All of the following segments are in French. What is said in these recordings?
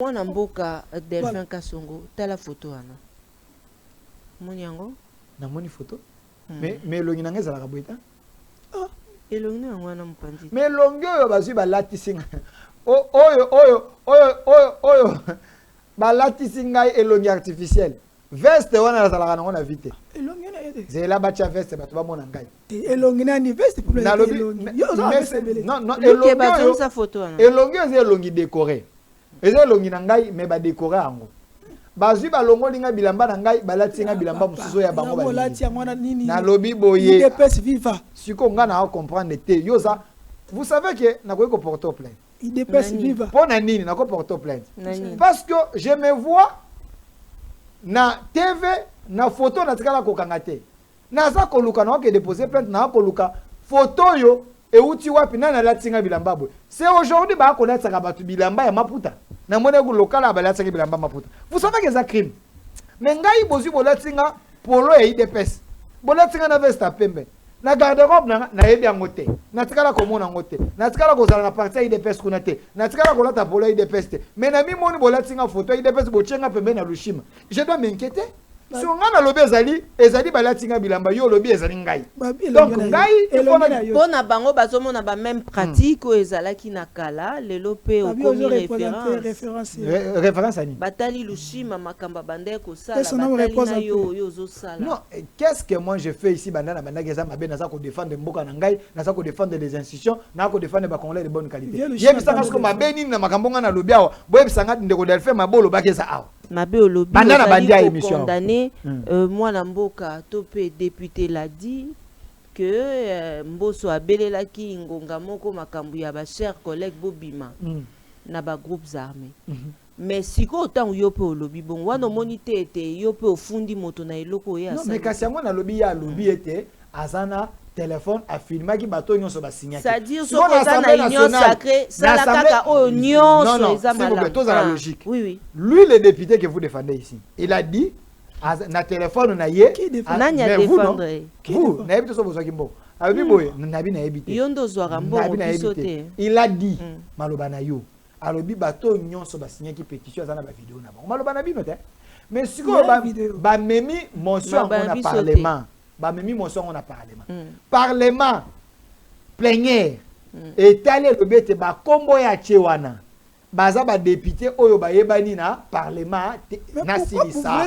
Mwana mboka Delphin Kasongo tala photo ana. Moni yango? Na moni photo. Mais elongi nanga ezalaka boye ta? Ah, elongi na mwana mpanzi. Mais elongi oyo bazwi balatisi ngai. Oyo balatisi ngai elongi artificiel. Veste wana nazalaka nango na vite. Elongi na yede. Zela bacha veste bato bamona ngai. Elongi na ni veste pour elongi. Non, elongi bazwi sa photo ana. Elongi oyo elongi décoré. Eza elongi na ngai mais ba décorer yango. Bazwi balongoli nga bilamba na ngai balati nga bilamba mususu ya bango balati yango na nini. Na lobi boye. IDPS viva. Siko nga na comprendre te. Yoza, vous savez que na ko porter plainte. IDPS viva. Pour na nini na ko porter plainte. Parce que je me vois na TV na photo na tikala ko kangate. Na za ko luka na ko déposer plainte na ko luka photo yo et uti wapi na na latinga bilamba boy. C'est aujourd'hui ba ko latsa ka batu bilamba ya maputa. Na mone ko lokala ba latsa bilamba maputa. Vous savez que c'est un crime. Mais ngai bozu bolatinga polo et IDPS. Bolatinga na veste pembe. Na garde-robe na yebi yangote. Na tikala ko mona ngote. Na tikala ko zala na partie IDPS kuna te. Na tikala ko lata polo IDPS te. Mais na mi moni bolatinga photo IDPS bochenga pembe na lushima. Je dois m'inquiéter. Si on a lobi ezali balatinga bilamba yo lobi ezali ngai. Donc ngai pona bango bazomona ba même pratique o ezalaki na kala lelo pe o komi référence ani. Batali lushima makamba bande ko sala batali yo zo sala. Non, qu'est-ce que moi je fais ici bandana bandaka za mabe naza ko défendre mboka na ngai, naza ko défendre des institutions, na ko défendre ba congolais de bonne qualité. Yebisanga ko mabe nini na makambo nga na lobi awa. Boyebisanga ndeko Delphin mabolo bakeza awa. Mabe olobi bandana bandia émission. Moi Mboka Topé député l'a dit que Mboso abelelaki ngonga moko makambu ya ba chers collègues Bobima na ba groupes armés. Mais siko autant yo pe olobi bon wana monité était yo pe ofundi moto na eloko ya. Non mais kasi yango na lobi ya lobi était azana téléphone a filmé ki bato nyonso ba signature. C'est-à-dire so ko na union sacrée ça la kaka o nyonso ezamala. Non, c'est la logique. Oui oui. Lui le député que vous défendez ici, il a dit na téléphone na ye nani a défendre vous na ebité so bozwa kimbo abi boye na bi na ebité yondo zwara mbongo bisote il a dit maloba na yo alobi bato nyonso ba signé ki pétition za na ba vidéo na bango maloba na bino te mais siko ba memi motion on a parlement ba memi motion on a parlement parlement plénière étalé le bete ba kombo ya chewana baza ba député oyo ba yebani na parlement na silisa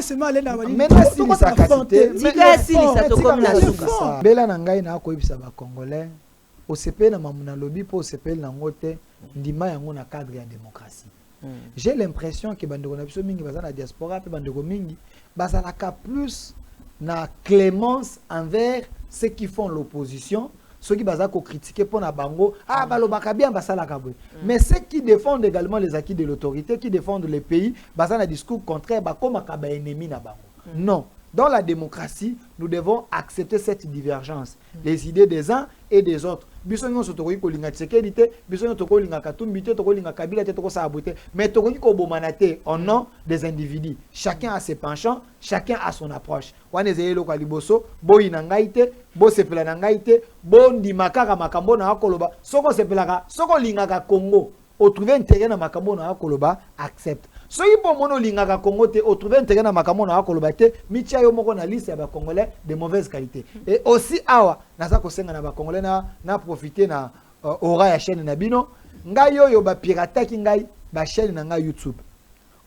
mais na silisa katite tika silisa to comme na suka bela na ngai na ko yebisa ba congolais o sepe na mamuna lobi po sepe na ngote ndima yango na cadre ya démocratie. J'ai l'impression que bandeko na biso mingi baza na diaspora pe bandeko mingi baza la plus na clémence envers ceux qui font l'opposition. Ceux qui basent critiquer pour na bango balobaka bien basala kabwe mais ceux qui défendent également les acquis de l'autorité qui défendent les pays basant un discours contraire bakoma ka ba ennemi na bango. Non, dans la démocratie nous devons accepter cette divergence les idées des uns et des autres. Biso nyonso tokoki kolinga Tshisekedi, biso nyonso tokolinga Katumbi te, tokolinga Kabila te, tokosabote, mais tokoki kobomana te au nom des individus. Chacun a ses penchants, chacun a son approche. Wana ezelo kwa liboso, boyi na ngai te, bo sepela na ngai te, bo ndimaka ka makambo na akoloba, soko sepelaka, soko lingaka Congo, o trouver intérêt na makambo na akoloba, accepte. Soki po mono lingaka Congo te, o trouver intérêt na makambo na akoloba te, mitia yo moko na liste ya ba Congolais de mauvaise qualité. Et aussi awa naza ko senga na ba Congolais na profiter na aura ya chaîne na bino, ngai yo ba pirata ki ngai ba chaîne na ngai YouTube.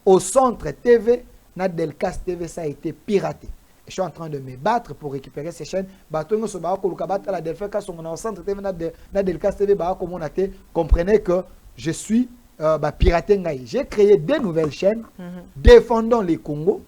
Au centre TV na Delcas TV ça a été piraté. Je suis en train de me battre pour récupérer ces chaînes. Batongo so ba ko luka battre la Delcas ka songo na centre TV na Delcas TV ba ko mona te, comprenez que je suis pirater ngai. J'ai créé des nouvelles chaînes défendant les Congo.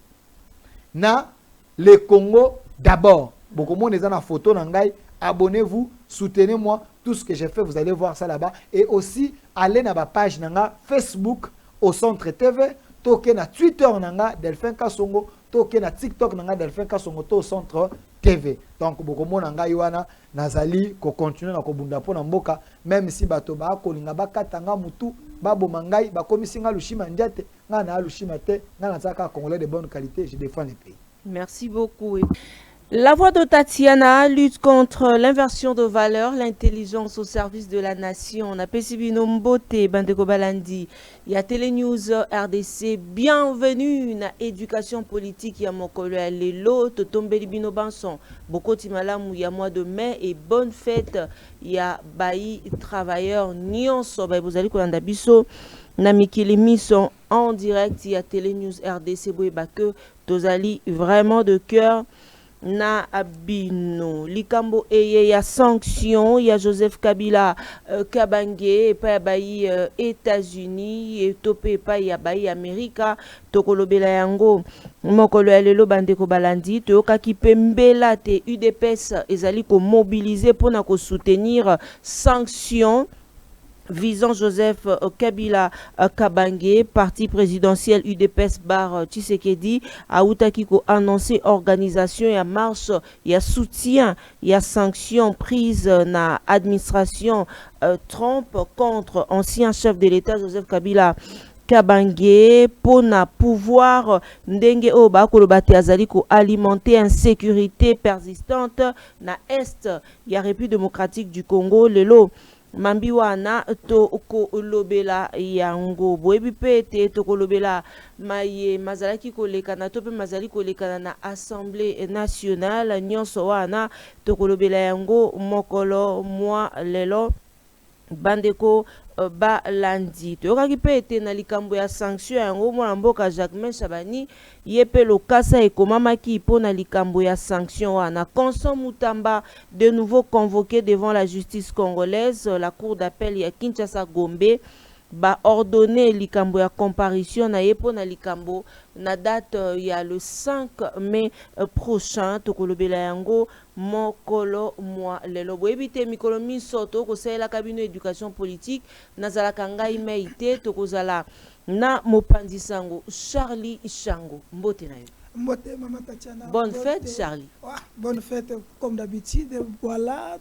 Na les Congo d'abord. Beaucoup de monde est dans la photo ngai. Abonnez-vous, soutenez-moi. Tout ce que j'ai fait, vous allez voir ça là-bas. Et aussi, allez dans ma page nanga Facebook au Centre TV. Toke na Twitter nanga Delphin Kasongo. Toke na TikTok nanga Delphin Kasongo to au Centre TV. Donc beaucoup de monde nanga iwana nazali ko continuer na ko bunda po na mboka même si bato ba ko linga ba katanga mutu babo mangai ba komisinga lushima ndiate nga na lushima te nga na tsaka congolais de bonne qualité je défends les pays. Merci beaucoup. La voix de Tatiana lutte contre l'inversion de valeurs, l'intelligence au service de la nation. On a Pesibino Mbote, Bandeko Balandi. Il y a Télénews RDC. Bienvenue na éducation politique. Il y a Mokolo Lelo, Totombeli Bino Banson. Bokoti Malamu, il y a mois de mai et bonne fête. Il y a Bayi Travailleurs Nyonso. Vous allez Kolanda Biso. Namikili Misson en direct. Il y a Télénews RDC. Boebake. Tozali vraiment de cœur. Na abino likambo eye ya sanction ya Joseph Kabila Kabange pa bayi États-Unis et topé pa ya bayi Amerika tokolobela yango mokolo ya lelo bandeko balandi toyoka kipembela te UDPS ezali ko mobiliser pona ko soutenir sanction visant Joseph Kabila Kabange, parti présidentiel UDPS bar Tshisekedi, a Outakiko annoncé organisation et marche, il y a soutien, il y a sanctions prises na administration Trump contre ancien chef de l'État Joseph Kabila Kabange pona pouvoir ndenge o ba kolobate azali ko alimenter insécurité persistante na est ya République démocratique du Congo lelo mambi wana to kolobela yango boyebi pe te to kolobela maye mazalaki kolekana to pe mazali kolekana na assemblée nationale nyonso wana to kolobela yango mokolo mwa lelo bandeko balandi toyokaki pe ete na likambo ya sanction yango mwana mboka Jacquemain Chabani ye pe lokasa ekomamaki mpo na likambo ya sanction wana. Constant Mutamba de nouveau convoqué devant la justice congolaise, la cour d'appel ya Kinshasa Gombe ba ordonné likambo ya comparution na ye mpo na likambo na date ya le 5 mai prochain tokolobela yango mokolo mwa lelo boyebi te mikolo miso tokosalela bino éducation politique nazalaka ngai mai te tokozala na mopanzi sango Charlie Shango mbote na yo. Mbote, Maman Tatiana. Bonne fête, Charlie. Ouais, bonne fête, comme d'habitude. Voilà,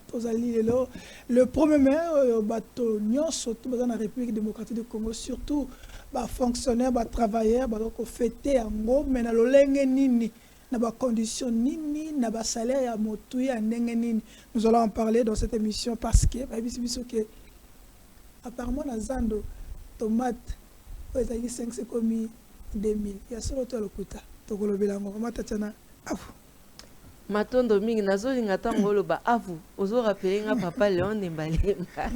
le 1er mai, bateau surtout dans la République démocratique du Congo, surtout fonctionnaires, travailleurs, fêter en gros, mais dans le nini, dans les conditions nini, dans le salaire, à motu, à nini. Nous allons en parler dans cette émission parce que, apparemment, dans Zando, tomate, ils ont 5 commis 2000. Il y a seulement le quota. Matondo mingi nazolinga tango loba avu ozo rappeler nga papa Léon Nembalemba.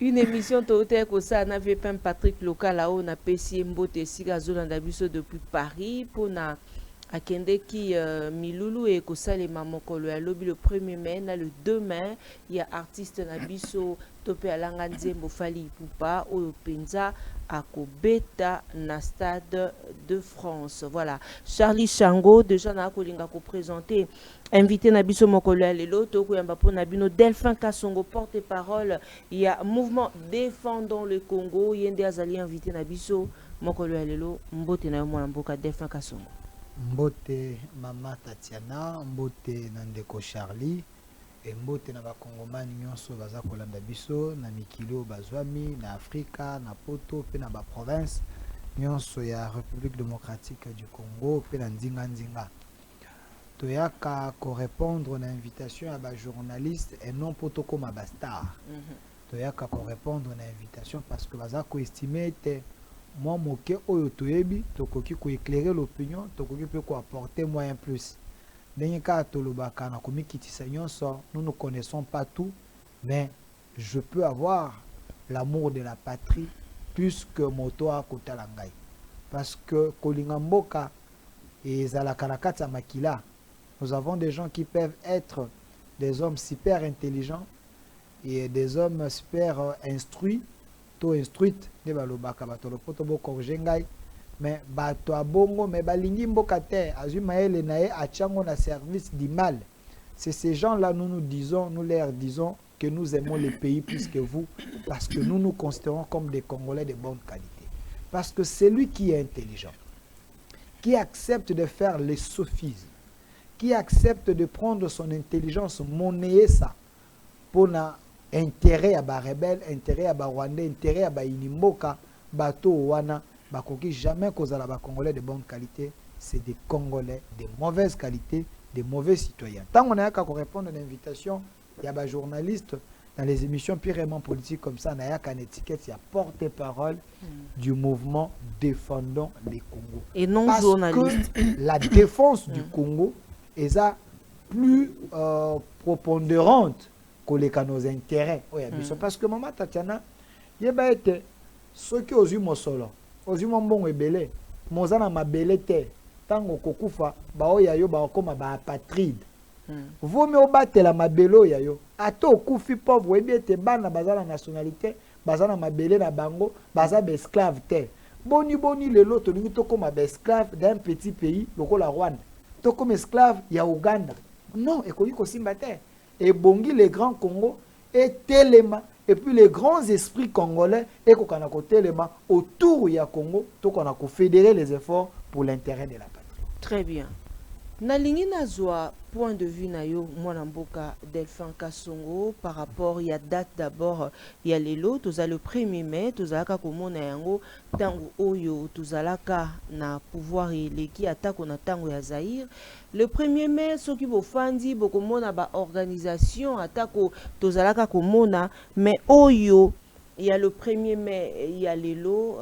Une émission tote ko ça na VPM Patrick local là-haut na PC Mbote Siga Zolanda biso depuis Paris pour na akende ki milulu e ko salema mokolo ya lobi le 1er mai na le 2 mai il y a artiste na biso topé alanga nzembo fali pupa oyo penza akobeta na stade de France. Voilà, Charlie Shango déjà na kolinga ko présenter invité na biso mokolo ya lelo to ko yamba po na bino Delphin Kasongo porte-parole il y a mouvement défendons le Congo yende azali invité na biso mokolo ya lelo mbote na yo mwana mboka Delphin Kasongo. Mbote Mama Tatiana, mbote Nandeko Charlie, et mbote na bakongomani nyonso baza kolanda biso na mikilo bazwami na Afrika na poto pe na ba province nyonso ya République démocratique du Congo pe na nzinga nzinga. Toyaka ko répondre na invitation à ba journaliste et non poto comme ba star. Toyaka ko répondre na invitation parce que baza ko estimer te moi moke oyo toyebi tokoki ko éclairer l'opinion tokoki pe ko apporter moyen plus. Nous ne connaissons pas tout, mais je peux avoir l'amour de la patrie plus que Motoa Kotalangai. Parce que Kolingamboka et Zalakarakata Makila, nous avons des gens qui peuvent être des hommes super intelligents et des hommes super instruits, to instruites, de Balobaka Batolopoto Korjengai. Mais bato abongo mais balingi mboka te azumaele nae achango na service du mal. C'est ces gens-là nous leur disons que nous aimons le pays plus que vous parce que nous nous considérons comme des Congolais de bonne qualité. Parce que c'est lui qui est intelligent, qui accepte de faire les sophismes, qui accepte de prendre son intelligence, monnayer ça pour na intérêt à ba rebelle, intérêt à ba Rwandais, intérêt à ba inimboka, bato wana bakoki jamais kozala ba Congolais de bonne qualité c'est des Congolais de mauvaise qualité, de mauvais citoyens. Tant qu'on a qu'à répondre à l'invitation, il y a des journalistes dans les émissions purement politiques comme ça, il y a qu'une étiquette, il y a porte-parole du mouvement défendant les Congo. Et non parce journaliste. Que la défense du Congo est plus prépondérante que nos intérêts. Parce que Maman Tatiana, il y a ceux qui ont eu mon solo, ont eu mon bon ébélé, mon ana ma belete, tant que kokufa, ya yo ba comme ba apatride. Vous me battez la mabelo ya yo. Ato kufi pauvre et bien te bana bazala nationalité, bazala mabele na bango, baza be esclave te. Boni le loto ni to comme ba esclave d'un petit pays, loko la Rwanda. To comme esclave ya Uganda. Non, et ko simba te. Et bongi les grands Congo et Téléma et puis les grands esprits congolais et ko kanako Téléma autour ya Congo, to kanako fédérer les efforts pour l'intérêt de la patrie. Très bien. Nalingi nazwa point de vue na yo mwana mboka Delphin Kasongo par rapport ya date d'abord ya lelo tozala le 1er mai tozalaka komona yango tango oyo tozalaka na pouvoir eleki atako na tango ya Zaïre le 1er mai soki bofandi bokomona ba organisation atako tozalaka komona mais oyo ya le 1er mai ya lelo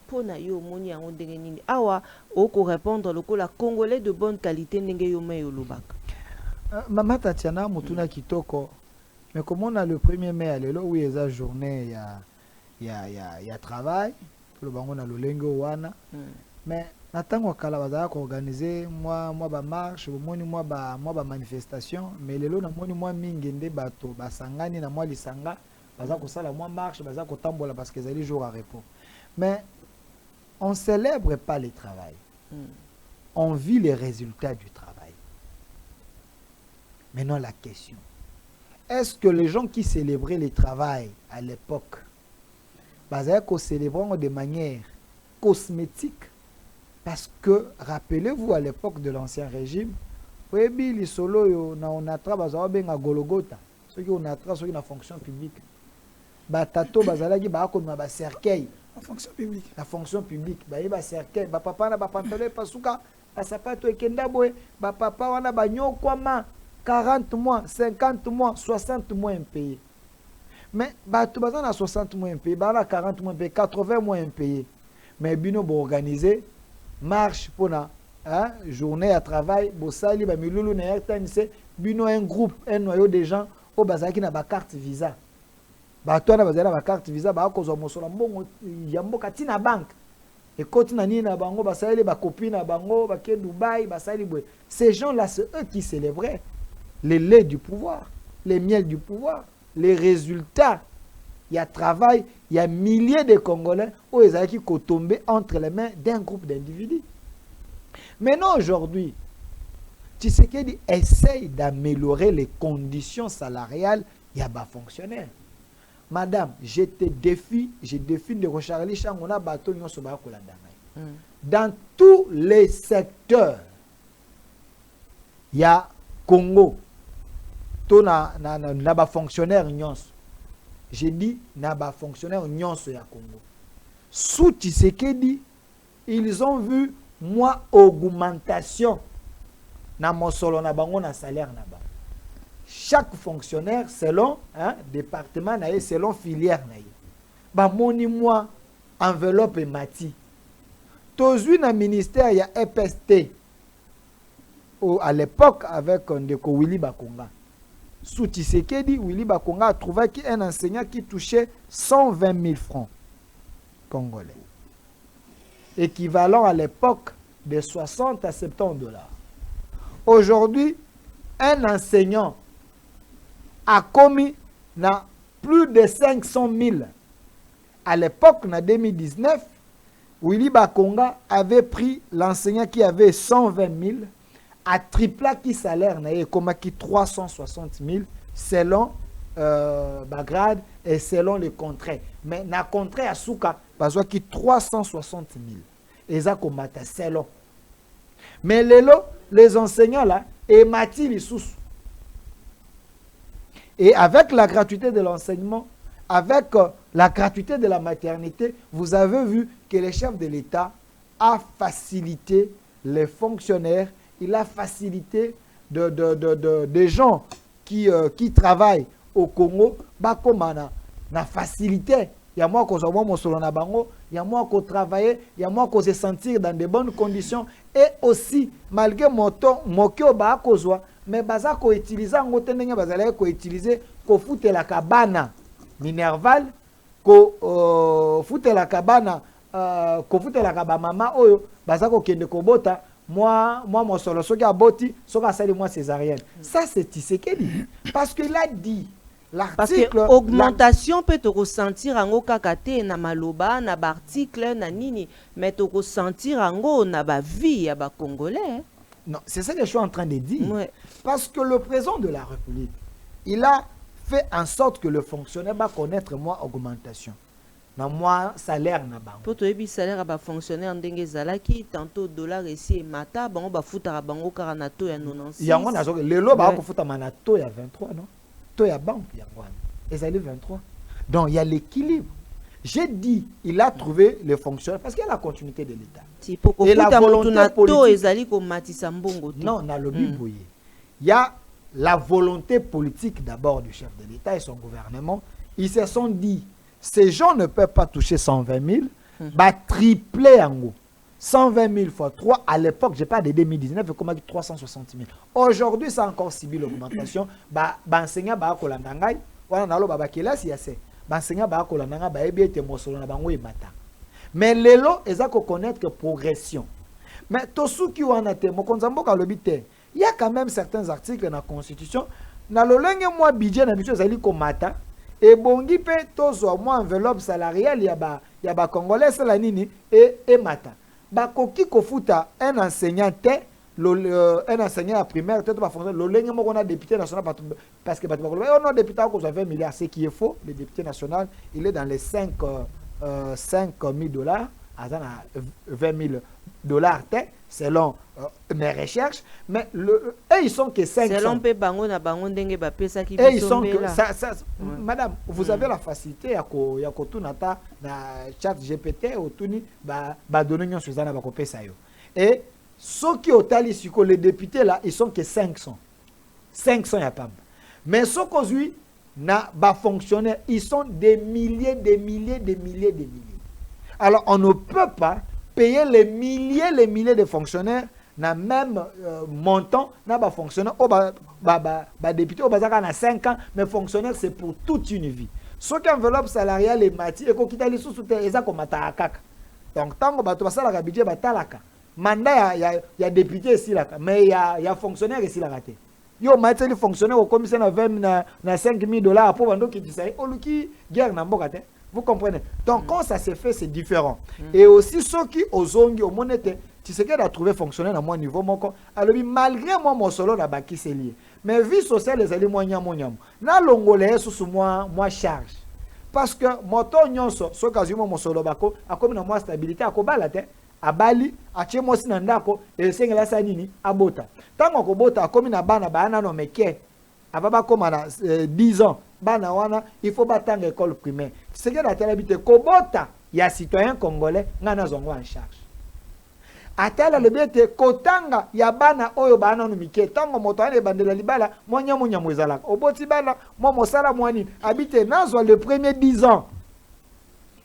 pona yo moni yango ndenge nini awa oko répondre lokola congolais de bonne qualité ndenge yo mai lobaka Mama Tatiana mutuna kitoko mais comme on a le 1er mai à lelo oui eza journée ya travail pour le bango na lolengo wana mais natango kala bazala ko organiser moi ba marche moni moi ba manifestation mais lelo na moni moi mingi nde bato basangani na moi lisanga baza ko sala moi marche baza ko tambola parce que ezali jour à repos mais on ne célèbre pas le travail. On vit les résultats du travail. Maintenant, la question. Est-ce que les gens qui célébraient le travail à l'époque, célébraient de manière cosmétique? Parce que, rappelez-vous, à l'époque de l'Ancien Régime, les solos, on a travaillé à Golgotha, ceux qui ont travaillé dans la fonction publique. Batato, bazalaki, ba cercueil. La fonction publique. La fonction publique. Ba cercueil, ba papa na ba pantalon pasuka, ba sapato ekenda boy, ba papa wana ba nyokwama 40 mois, 50 mois, 60 mois impayés. Mais ba to bazana 60 mois impayés, ba na 40 mois impayés, 80 mois impayés. Mais bino bo organiser marche pour na journée à travail, bo sali ba milulu na yertanise, bino un groupe, un noyau de gens au bazaki na ba carte visa. Batona bazala ba carte visa ba kozwa mosolo mbongo ya mboka tina bank et koti na nini na bango basali ba copine na bango ba ke Dubaï basali boy ces gens là c'est eux qui célébraient les laits du pouvoir les miels du pouvoir les résultats il y a travail il y a milliers de Congolais où ils ont qui tombé entre les mains d'un groupe d'individus. Maintenant aujourd'hui Tshisekedi essaye d'améliorer les conditions salariales il y a ba fonctionnaires. Madame, je défie de recharger Changona bateau dans tous les secteurs. Il y a Congo. To na ba fonctionnaire nyonso. J'ai dit na ba fonctionnaire nyonso ya Congo. Sous Tshisekedi, ils ont vu moi augmentation na mosolo na bango na salaire na ba. Chaque fonctionnaire selon département naïe selon filière naïe. Ba moni moi enveloppe et mati. Tozui na ministère ya EPST à l'époque avec Ndeko Willy Bakonga. Sous Tshisekedi, Willy Bakonga a trouvé qu'un enseignant qui touchait 120 000 francs congolais. Équivalent à l'époque de 60 à 70 dollars. Aujourd'hui, un enseignant a commis plus de 500 000. À l'époque, en 2019, Willy Bakonga avait pris l'enseignant qui avait 120 000 à tripla qui salaire comme 360 000 selon Bagrade et selon le contrat. Mais dans le contrat à Souka, parce que 360 000. Et ça comme selon. Mais les enseignants là, et Mati les sous. Et avec la gratuité de l'enseignement, avec la gratuité de la maternité, vous avez vu que le chef de l'État a facilité les fonctionnaires, il a facilité des gens qui travaillent au Congo, bah comme na facilité. Il y a moi qu'on soit mon solo na bango, il y a moi qu'on travaille, il y a moi qu'on se sentir dans de bonnes conditions et aussi malgré mon temps, mon cœur ba kozwa, mais baza ko utiliser ngote ndenge bazala ko utiliser ko foutre la cabane Minerval, ko foutre la cabane ko foutre la cabane mama oyo baza ko kende ko bota. Moi mon solo soki aboti soki asali moi césarienne. Ça c'est Tshisekedi parce qu'il a dit l'article augmentation peut te ressentir en kakate na maloba na article na nini mais te ressentir en na ba vie ya ba congolais. Non, c'est ça que je suis en train de dire. Ouais. Parce que le président de la République, il a fait en sorte que le fonctionnaire va connaître moi augmentation. Na moi salaire na bango. Pour toi salaire ba fonctionnaire ndenge zalaki tantôt dollar ici mata bango ba futa bango karanato ya 96. Yango na zo lelo ba ko futa manato ya 23 non. To ya banque ya ngwana. Ezali 23. Donc il y a l'équilibre. J'ai dit il a trouvé les fonctionnaires parce qu'il y a la continuité de l'État. Et la volonté politique. Non, na lobby boye. Il y a la volonté politique d'abord du chef de l'État et son gouvernement. Ils se sont dit ces gens ne peuvent pas toucher 120 000, bah tripler en gros. 120 000 fois 3, à l'époque, je parle de 2019, comme 360 000. Aujourd'hui, c'est encore 6 000 augmentation. Bah, enseignant, bah, kolandangai, voilà, nalo, bah, kela, si assez. Bah, enseignant, bah, kolandangai, bah, ebi, ete mosolo, na bango, mata. Mais l'élo, ils ont connaître que progression. Mais, tosu ki wana te, mokonzambo ka lobite, il y a quand même certains articles dans la Constitution, na lolenge moi budget, na biso, zali ko mata, et bongi pe, tozo, moi enveloppe salariale, y a ba Congolais, c'est la nini, et mata. Bakoki kofuta un enseignant un enseignant à primaire peut-être pas fonctionner l'olenge moko na député national parce que on a député à cause de 20 milliards ce qui est faux. Le député national il est dans les 5 000 dollars à 20 000 $ selon mes recherches, mais ils sont que 500. Selon pe bango na bango ndenge ba pesa ki ils sont que madame, vous avez la facilité à ko tunata na chat GPT au tuni ba donner nyon suzana ba ko pesa yo. Et ceux qui otali siko les députés là, ils sont que 500. 500 ya pas. Mais ceux qu'aujourd'hui na ba fonctionnaires, ils sont des milliers. Alors on ne peut pas payer les milliers de fonctionnaires na même montant na ba fonctionnaire au ba député au bazaka na 5 ans mais fonctionnaire c'est pour toute une vie. Ce qui enveloppe salariale et mati et ko kitali sous terre eza ko mata kaka. Donc tango ba to basala ka budget ba talaka. Mandat ya député ici là mais ya fonctionnaire ici là raté. Yo mati les fonctionnaires au commissaire na 20 na 5 000 $ pour bando qui dit oluki guerre na mboka te. Vous comprenez? Donc, quand ça s'est fait, c'est différent. Et aussi, ceux qui ont au monété, tu sais qu'elle a trouvé fonctionner à mon niveau, alors malgré moi, mon solo n'a pas qui s'est lié. Mais vie sociale, les alliés, moi, na l'ongolais, sous moi charge. Parce que, mon ton, nyonso, ce quasiment mon solo bako, a comme une stabilité, à kobalate, à Bali, à Tchemo Sinandako, et le Seigneur Sanini, à Bota. Tant qu'on bota, a comme une bana, no meke, à baba comme à 10 ans. Bana wana il faut battre école primaire. C'est que la télébité kobota ya citoyen congolais ngana zongo en charge. Atala le bete kotanga ya bana oyo bana no mike tango moto ane bandela libala monya mwezala. Oboti bala mo mosala mwani habite nazo le premier 10 ans.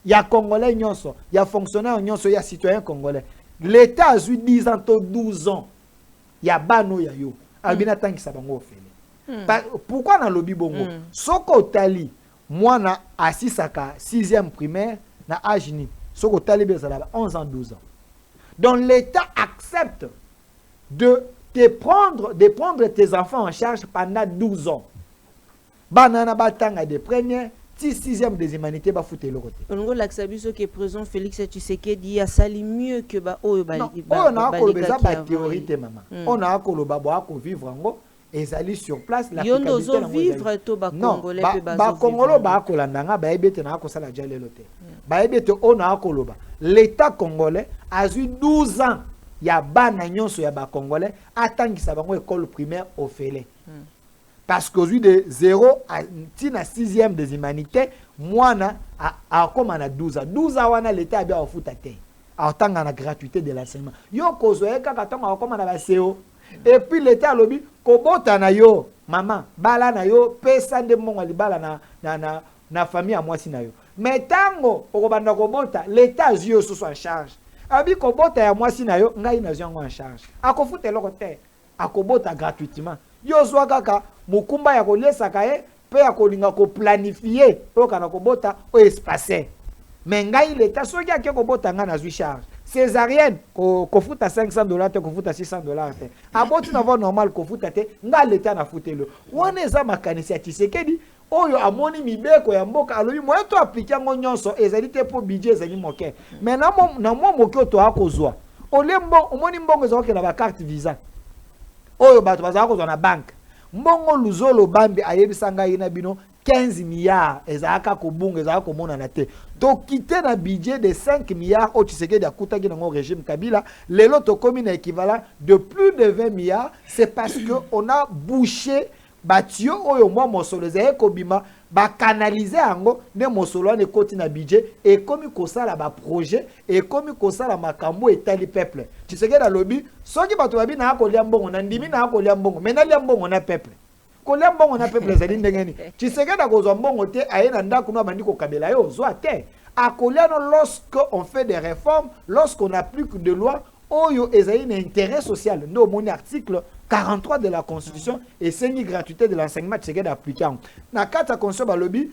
Ya congolais nyonso, ya fonctionnaire nyonso, ya citoyen congolais. L'état a eu 10 ans to 12 ans. Ya bano ya yo. Albina tangi sabango ofele. Pourquoi dans le bongo soko tali moi na asisaka 6e primaire na ajini soko tali bezala 11 ans 12 ans. Donc l'État accepte de prendre tes enfants en charge pendant 12 ans. Banana batanga de première 6e des humanités ba fouté le côté. On l'accepte ce qui est présent Félix Tshisekedi a sali mieux que ba o ba. On a ko beza ba théorie maman. On a ko lo ba ko vivre ngo. Et ils sur place la vivre to ba congolais pe ba congolo ba ko landanga ba ebete na ko sala jale lote ba ebete ona ko loba l'état congolais a eu 12 ans ya bana nyonso ya ba congolais atangisa bango école primaire au Félé parce que de 0 à 6e des humanités mwana a comme na 12 ans wana l'état a bien futa te aotanga na gratuité de l'enseignement yo kozwa kaka tonga akoma na baseo et puis l'état lobi kobota na yo maman bala na yo pesa nde mbongo libala na famille à mwasi na yo mais tango okobanda kobota l'état zio so en charge abi kobota ya mwasi na yo ngai na zio en charge akofuta eloko te akobota gratuitement yo zwa kaka mukumba ya kolesaka ye pe ya kolinga ko planifier oyo kana kobota o espacer mais ngai l'état soki ake kobota nga na zwi charge césarienne kofuta $500 te kofuta $600 te aboti na voie normal kofuta te nga l'état na futelo wana eza makanisi ya Tshisekedi oyo amoni mibeko ya mboka alobi moye to appliquer ngo nyonso ezali te po budget ezali moke mais na mwa moke to akozwa olembo omoni mbongo ezaka na ba carte visa oyo bato bazaka kozwa na banque mbongo luzolo bambi ayebisa ngai na bino 15 milliards ezaka kobunga ezaka komona na te to quitter na budget de 5 milliards au Tshisekedi akutaki na ngo régime Kabila lelo to komi na équivalent de plus de 20 milliards c'est parce que on a bouché batio oyo mwa mosolo ezali kobima bakanalize yango nde mosolo wana ekoti na budget ekomi kosala baprojet ekomi kosala makambo etali peuple Tshisekedi alobi soki bato babi na kolia mbongo na ndimi na kolia mbongo mais nalia mbongo na peuple kolia mbongo na peuple ezali ndenge nini Tshisekedi akozwa mbongo te aye na ndako no bandi kokabela yo ozwa te akolia no lorsque on fait des réformes lorsqu'on applique des lois oyo ezali na intérêt social ndo mon article 43 de la Constitution et c'est une gratuité de l'enseignement Tshisekedi appliquant. Na kata Constitution balobi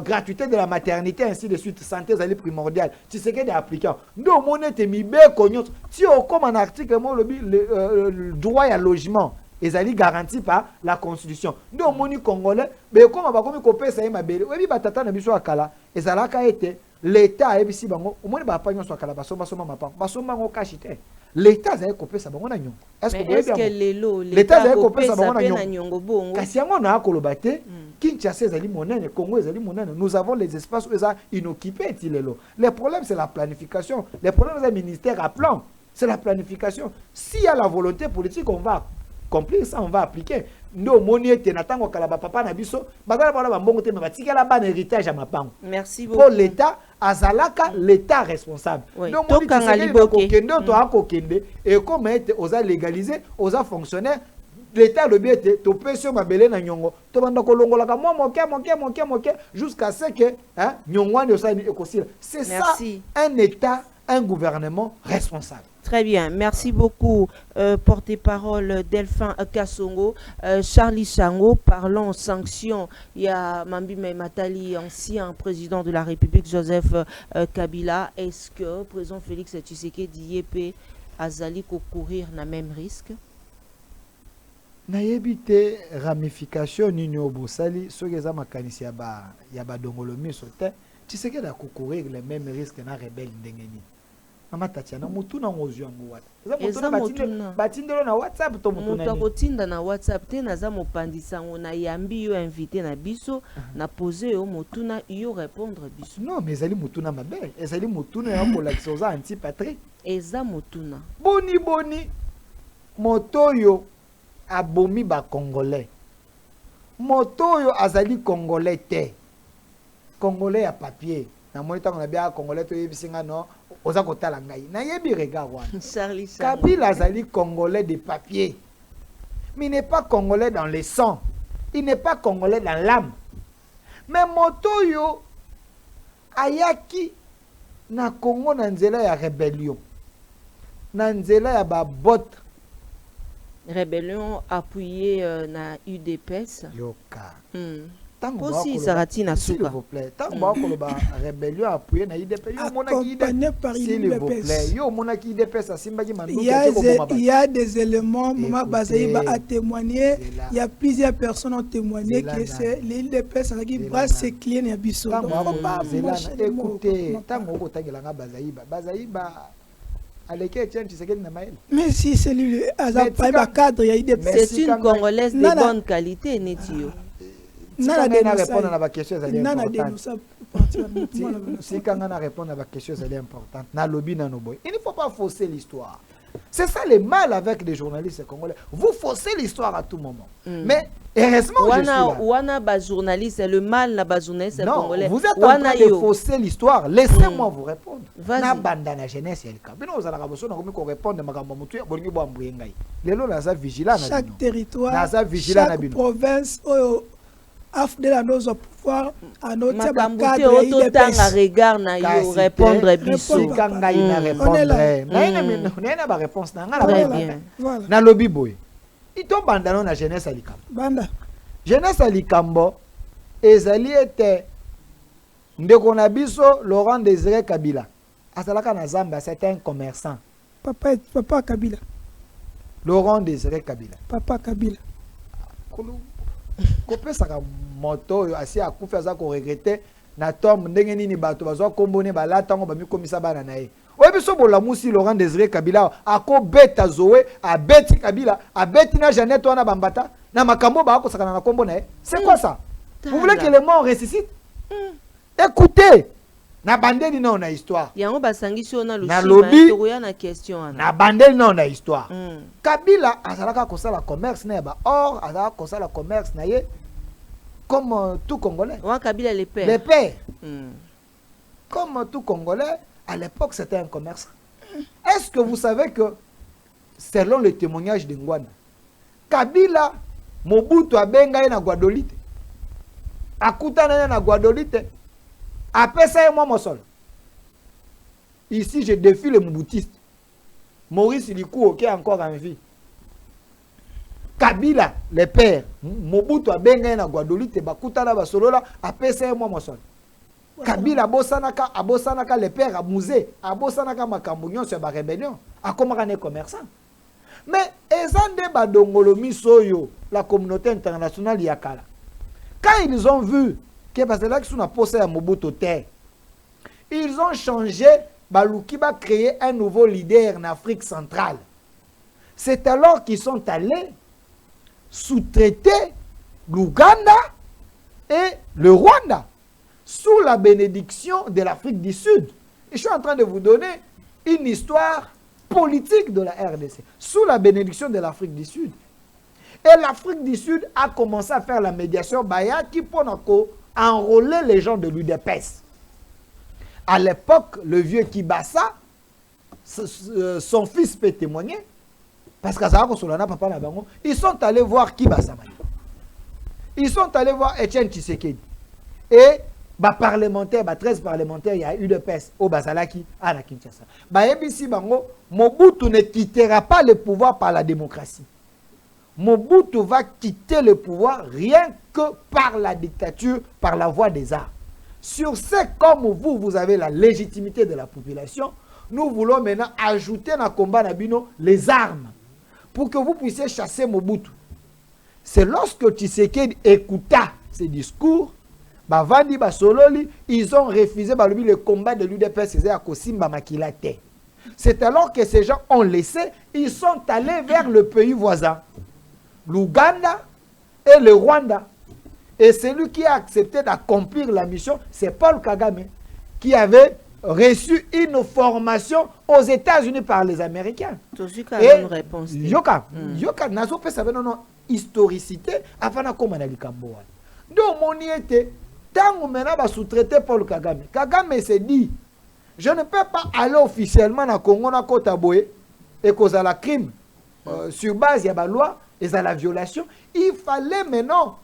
gratuité de la maternité ainsi de suite santé zali primordial Tshisekedi appliquant. Ndo monete mibe konyo ti comme un article mo lobi le droit à logement ezali garanti par la Constitution. Ndo moni congolais be comme ba komi kopesa ye mabele. Webi batata na biso akala ezalaka ete l'état ebisi bango omoni ba panyo so akala basoma mapa basoma ngo kashite. L'État a coupé sa bonne agnon. Est-ce que l'État a coupé sa bonne agnon? Kassiango na kolobate, Kinshasa ezali monene, Congo ezali monene. Nous avons les espaces où ils inoccupés tilelo. Le problème c'est la planification. Le problème c'est le ministère à plan. C'est la planification. S'il y a la volonté politique, on va accomplir ça, on va appliquer. Ndo moni ete natango kalaba papa na biso, bazala bana bambongo te me batikela ban héritage à mapango. Merci beaucoup. Pour l'État azalaka l'État responsable. Donc on dit que kendo to akokende et comme ete oza légaliser, oza fonctionnaire l'État le bien ete to pesio mabele na nyongo, to banda kolongola ka moke jusqu'à ce que hein nyongwani osani ekosila. C'est ça un État, un gouvernement responsable. Très bien, merci beaucoup, porte-parole Delphin Kassongo. Charlie Sango, parlons sanctions. Il y a Mambime Matali, ancien président de la République, Joseph Kabila. Est-ce que le président Félix Tshisekedi Yepé Azali courir na même risque? Naïbité ramification nino bosali sogeza makanisi ya ba dongolomi sote Tshisekedi a courir les mêmes risques na rebelle ndengeni. Mama Tatiana mutuna ngozu yango wata batindelo na WhatsApp to mutuna mutu akotinda na WhatsApp te naza mopandisa ngo na yambi yo invité na biso na poser yo mutuna yo répondre biso non mais ezali mutuna mabe ezali mutuna ya kolakisa oza anti-patrie eza mutuna boni motoyo abomi ba congolais motoyo azali congolais te congolais ya papier na monita on a bien congolais to yebisinga no oza kotala ngai na yebi regard wana Kabila azali congolais de papier mais il n'est pas congolais dans le sang il n'est pas congolais dans l'âme mais motoyo ayaki na Congo na nzela ya rébellion na nzela ya ba bot rébellion appuyée na UDPS yoka aussi Saratina s'il vous plaît tant que ba rébellion appuyée na UDPS yo monaki s'il vous plaît yo monaki UDPS asimbaki manduka il y a des éléments Mama Bazaïba a témoigné il y a plusieurs personnes ont témoigné que c'est l'UDPS qui brasse ses clients ya biso écoutez tant ko tangelanga Bazaïba mais si c'est lui cadre c'est une congolaise de bonne qualité Netio. Si on répondre à la question, c'est important. Il ne faut pas fausser l'histoire. C'est ça le mal avec les journalistes congolais. Vous faussez l'histoire à tout moment. Mais Heureusement, je suis là. Wana ba journaliste, le mal na ba journaliste congolais. Vous êtes en train de fausser l'histoire. Laissez-moi vous répondre. Na banda na jeunesse yelka. Bino ozala ka boso na komi ko répondre makambo mutu ya bolingi bo ambuye ngai. Lelo na za vigilant na bino. Chaque territoire, chaque province de la nos pouvoir à notre cadre et regard na yo répondre biso kanga ina répondre na ba réponse na ngala très bien na lobi boy ito banda na jeunesse alikambo banda jeunesse alikambo ezali ete ndeko na biso Laurent Désiré Kabila asalaka na Zambia, c'est un commerçant. Papa Kabila. Laurent Désiré Kabila. Papa Kabila. Kopé saka moto asi akufa za ko regretter na tom ndenge nini bato bazwa kombone balata ngo bami komisa bana na ye. Oyebi so bolamusi Laurent Désiré Kabila ako beta Zoé a beti Kabila a beti na Jeannette wana bambata na makambo ba ko sakana na kombo na ye. C'est quoi ça? Vous voulez que les morts ressuscitent? Écoutez, na bandeli na on a histoire. Yango basangisi ona na lobby tokoya na question na bandeli na on a histoire. Kabila azalaka kosala commerce na ba or azalaka kosala commerce na ye comme tout Congolais. Wa Kabila les pères. Les pères. Comme tout Congolais, à l'époque c'était un commerçant. Est-ce que vous savez que selon le témoignage de Ngwana, Kabila Mobutu abenga na Guadolite. Akutana na Guadolite. Après ça, moi, mon sol. Ici, je défie les Mobutistes. Maurice Likou, qui est encore en vie. Kabila, les pères. Mobutu a benga na Guadolite, bakutana basolola, après ça, moi, mon sol. Kabila, abosanaka, les pères, à Mouzé, abosanaka makambunyon sur la rébellion, à comment on est commerçant. Mais, ezande badongolomi soyo, la communauté internationale yakala. Quand ils ont vu que parce que là qu'ils sont posé à Mobutu terre, ils ont changé, Balouki va créer un nouveau leader en Afrique centrale. C'est alors qu'ils sont allés sous-traiter l'Ouganda et le Rwanda sous la bénédiction de l'Afrique du Sud. Et je suis en train de vous donner une histoire politique de la RDC sous la bénédiction de l'Afrique du Sud. Et l'Afrique du Sud a commencé à faire la médiation Baya qui pour enrôler les gens de l'UDPS. À l'époque, le vieux Kibasa, son fils peut témoigner, parce que ils sont allés voir Kibasa. Ils sont allés voir Etienne Tshisekedi. Et parlementaire, 13 parlementaires, il y a UDPS au Bazalaki à la Kinshasa. Mobutu ne quittera pas le pouvoir par la démocratie. Mobutu va quitter le pouvoir rien que par la dictature, par la voie des armes. Sur ce, comme vous avez la légitimité de la population, nous voulons maintenant ajouter dans le combat Nabino les armes pour que vous puissiez chasser Mobutu. C'est lorsque Tshisekedi écouta ces discours, Bavandi Basololi, ils ont refusé le combat de l'UDPS à Kosimba Makilate. C'est alors que ces gens ont laissé, ils sont allés vers le pays voisin. L'Ouganda et le Rwanda. Et celui qui a accepté d'accomplir la mission, c'est Paul Kagame, qui avait reçu une formation aux États-Unis par les Américains. Et réponse. Yoka, nazo pe sabe non historicité avant na koma na likambo. Donc mon était tant mena ba sous-traiter Paul Kagame. Kagame s'est dit je ne peux pas aller officiellement na Congo na Kota Boé et cause à la crime sur base ya ba loi et à la violation, il fallait maintenant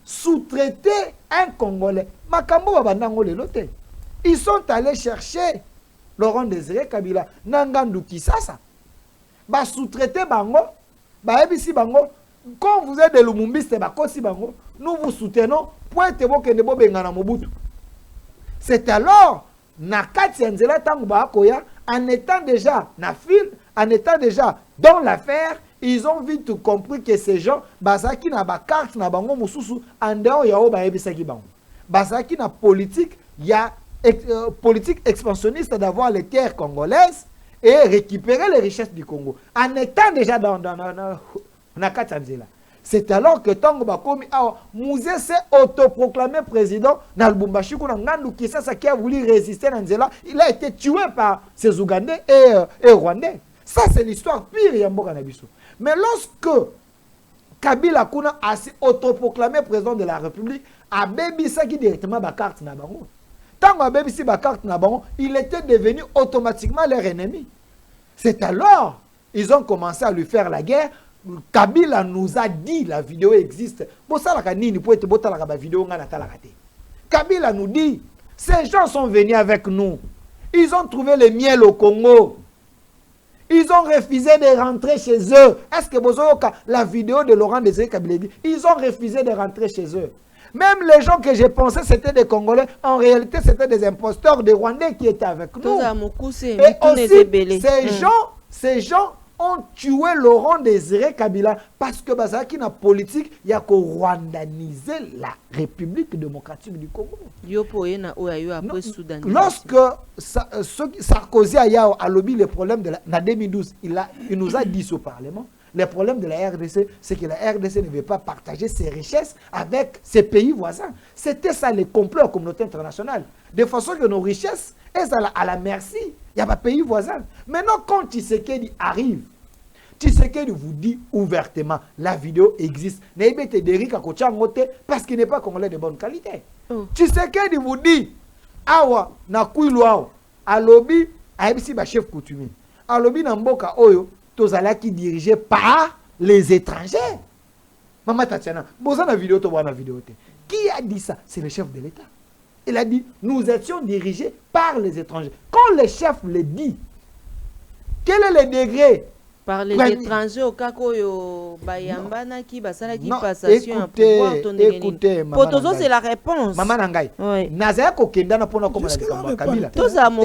sous-traiter un Congolais. Makambo babandango le lote. Ils sont allés chercher Laurent Désiré Kabila, Nangandu Kisasa. Ba sous-traiter bango, ba ebisi bango. Quand vous êtes de Lumumbiste, ba kosi bango, nous vous soutenons. Point tebo kende bo bengana Mobutu. C'est alors nakati nzela tangu ba koya en étant déjà na fil, en étant déjà dans l'affaire. Ils ont vite compris que ces gens, Bazaki na ba carte na bango mususu, en dehors ya o ba ebisaki bango. Bazaki na politique, il y a politique expansionniste d'avoir les terres congolaises et récupérer les richesses du Congo. En étant déjà dans na Katanzela. C'est alors que Tango Bakomi Mouzé s'est autoproclamé président dans le Lubumbashi kuna Ngandu Kisasa qui a voulu résister à Nzela. Il a été tué par ces Ougandais et Rwandais. Ça c'est l'histoire pire Yamboka Nabiso. Mais lorsque Kabila kuna a autoproclamé président de la République, a bébisaki directement ba carte na bango. Tant a bébisi ba carte na bango, il était devenu automatiquement leur ennemi. C'est alors ils ont commencé à lui faire la guerre. Kabila nous a dit, la vidéo existe. Kabila nous dit, ces gens sont venus avec nous. Ils ont trouvé le miel au Congo. Ils ont refusé de rentrer chez eux. Est-ce que vous avez la vidéo de Laurent Désiré Kabila dit, ils ont refusé de rentrer chez eux. Même les gens que je pensais c'était des Congolais, en réalité c'était des imposteurs, des Rwandais qui étaient avec nous. Et aussi, ces gens ont tué Laurent Désiré Kabila parce que Bazaki na politique, il y a qu'au rwandaniser la République démocratique du Congo. Lorsque Sarkozy a lobby le problème de la 2012, il nous a dit au Parlement, le problème de la RDC, c'est que la RDC ne veut pas partager ses richesses avec ses pays voisins. C'était ça le complot de la communauté internationale. De façon que nos richesses, elles sont à la merci. Il n'y a pas de pays voisin. Maintenant, quand Tshisekedi arrive, Tshisekedi vous dit ouvertement, la vidéo existe. Parce qu'il n'est pas congolais de bonne qualité. Tshisekedi vous dit, awa, na kuiluao, alobi, aebisi ba chef coutumier. Alobi na mboka oyo, tozalaki dirigé par les étrangers. Maman Tatiana, boza na vidéo, to na vidéo. Qui a dit ça? C'est le chef de l'État. Il a dit, nous étions dirigés par les étrangers. Quand le chef le dit, quel est le degré? Par les étrangers au cas où Bayambana qui basala qui passation à pouvoir écoutez, Potozo c'est la réponse. Maman Nangai. Oui. Nazaya kokenda na pona comme la Kabila.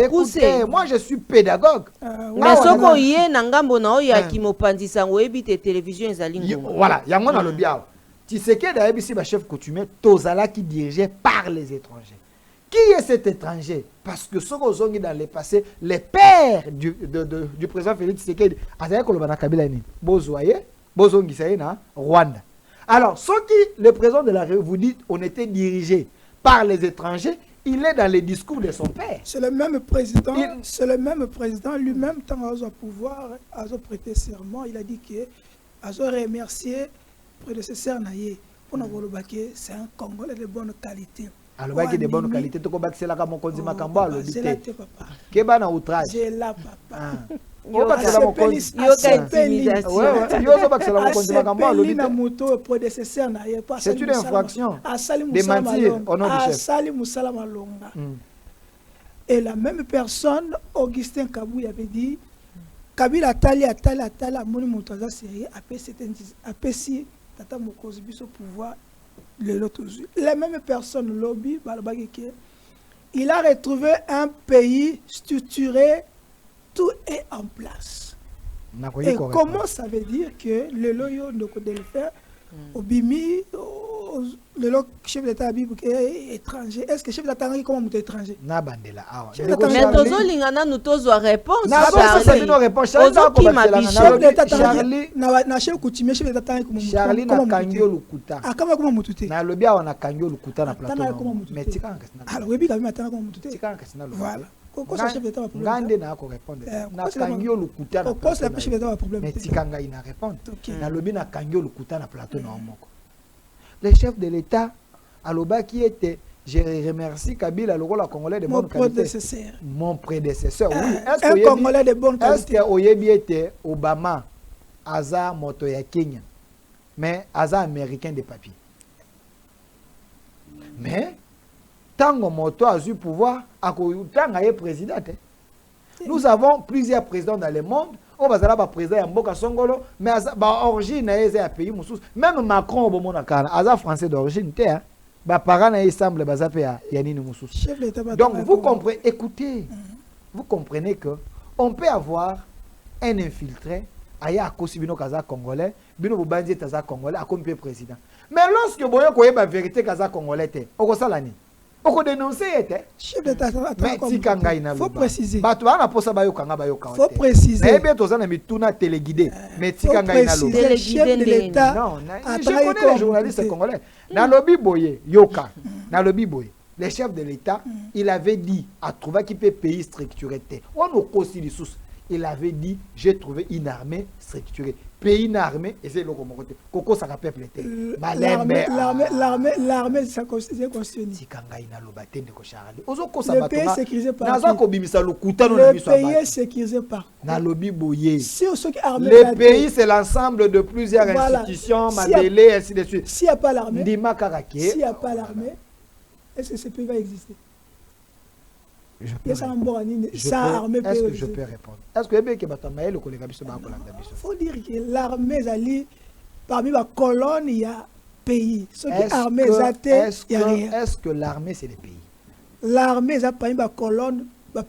Écoutez, moi je suis pédagogue. Mais soko yé nangambo na oya ki mopandisa ngobite télévision ezali ngomba. Voilà, yango na lobi awa. Tshisekedi a ebisi ba chef coutumier tozala qui dirigé par les étrangers. Qui est cet étranger? Parce que ce qu'on a dans le passé, les pères du président Félix Tshisekedi, Rwanda. Alors, ceux qui, le président de la République, vous dites, on était dirigé par les étrangers, il est dans les discours de son père. C'est le même président, lui-même, tant à pouvoir, à prêter serment, il a dit que à remercier le prédécesseur Naye pour nous dire que c'est un Congolais de bonne qualité. Alors, il y a de bonnes qualités. Tu peux c'est là comme on dit Makamba le dit. Qu'est-ce na outrage? J'ai là papa. Yo ba c'est là mon konzi. C'est une infraction. De mentir au nom du chef. Et la même personne, Augustin Kabou avait dit, Kabila Atala, Moni Montaza Série, après si Tata Mokozi au pouvoir. La même personne, lobby, il a retrouvé un pays structuré, tout est en place. Et comment ça veut dire que le loyo de le faire au Bimi, le chef d'État est étranger? Est-ce que le chef d'État est comme étranger? Mais tozo lingana nous tozo réponse. C'est une réponse. Charlie na kangyo lukuta. Na lobi awa na kangyo lukuta na plateau. Mais tika ngasina. Alors webi kami atana comme mututé. Tika ngasina. Voilà. Pourquoi chef d'État va problème? Ngande na ko répondre. Na kangyo lukuta na. Pourquoi le chef d'État va problème? Mais tika ngai na répondre. Na lobi na kangyo lukuta na plateau na moko. Le chef de l'État aloba qui était, je remercie Kabila le rôle congolais de bonne qualité. Mon prédécesseur. Oui. Un Congolais de bonne qualité. Est-ce que Oyebi était Obama, Aza moto ya Kenya, mais Aza américain de papier. Mais tant que moto a eu pouvoir, tant est président. Nous avons plusieurs présidents dans le monde. On va aller président ya mboka songolo, mais origine est pays mususu. Même Macron au moment Aza français d'origine té hein. Ba parents na semble bazape ya nini mususu. Donc vous comprenez, écoutez. Vous comprenez que on peut avoir un infiltré aya akosi bino kaza congolais, bino bobandi taza congolais akomi pe président. Mais lorsque boyo koyeba vérité kaza congolais té, okosala ni? Oko dénoncer était chef d'État. Mais tikanga ina faut préciser. Bato ana posa bayoka bayoka. Faut préciser. Mais bien tozana mituna téléguidé. Mais tikanga ina lo. Le chef de l'État. Non, je connais les journalistes congolais. Dans lobby boye yoka. Dans lobby boye. Le chef de l'État, il avait dit à trouver qu'il peut pays structuré. On nous aussi les sous. il avait dit, j'ai trouvé une armée structurée. Pays une armée, et c'est le côté. Coco, ça peuple était. L'armée, c'est constitué. Le pays est sécurisé par le pays est sécurisé par le pays, c'est l'ensemble de plusieurs institutions, Mandélé, ainsi de suite. S'il n'y a pas l'armée, est-ce que ce pays va exister? Est-ce que je peux répondre? Est-ce que il faut dire que l'armée est parmi les colonnes, il y a pays. Est-ce que l'armée, c'est le pays? L'armée est parmi les colonnes, les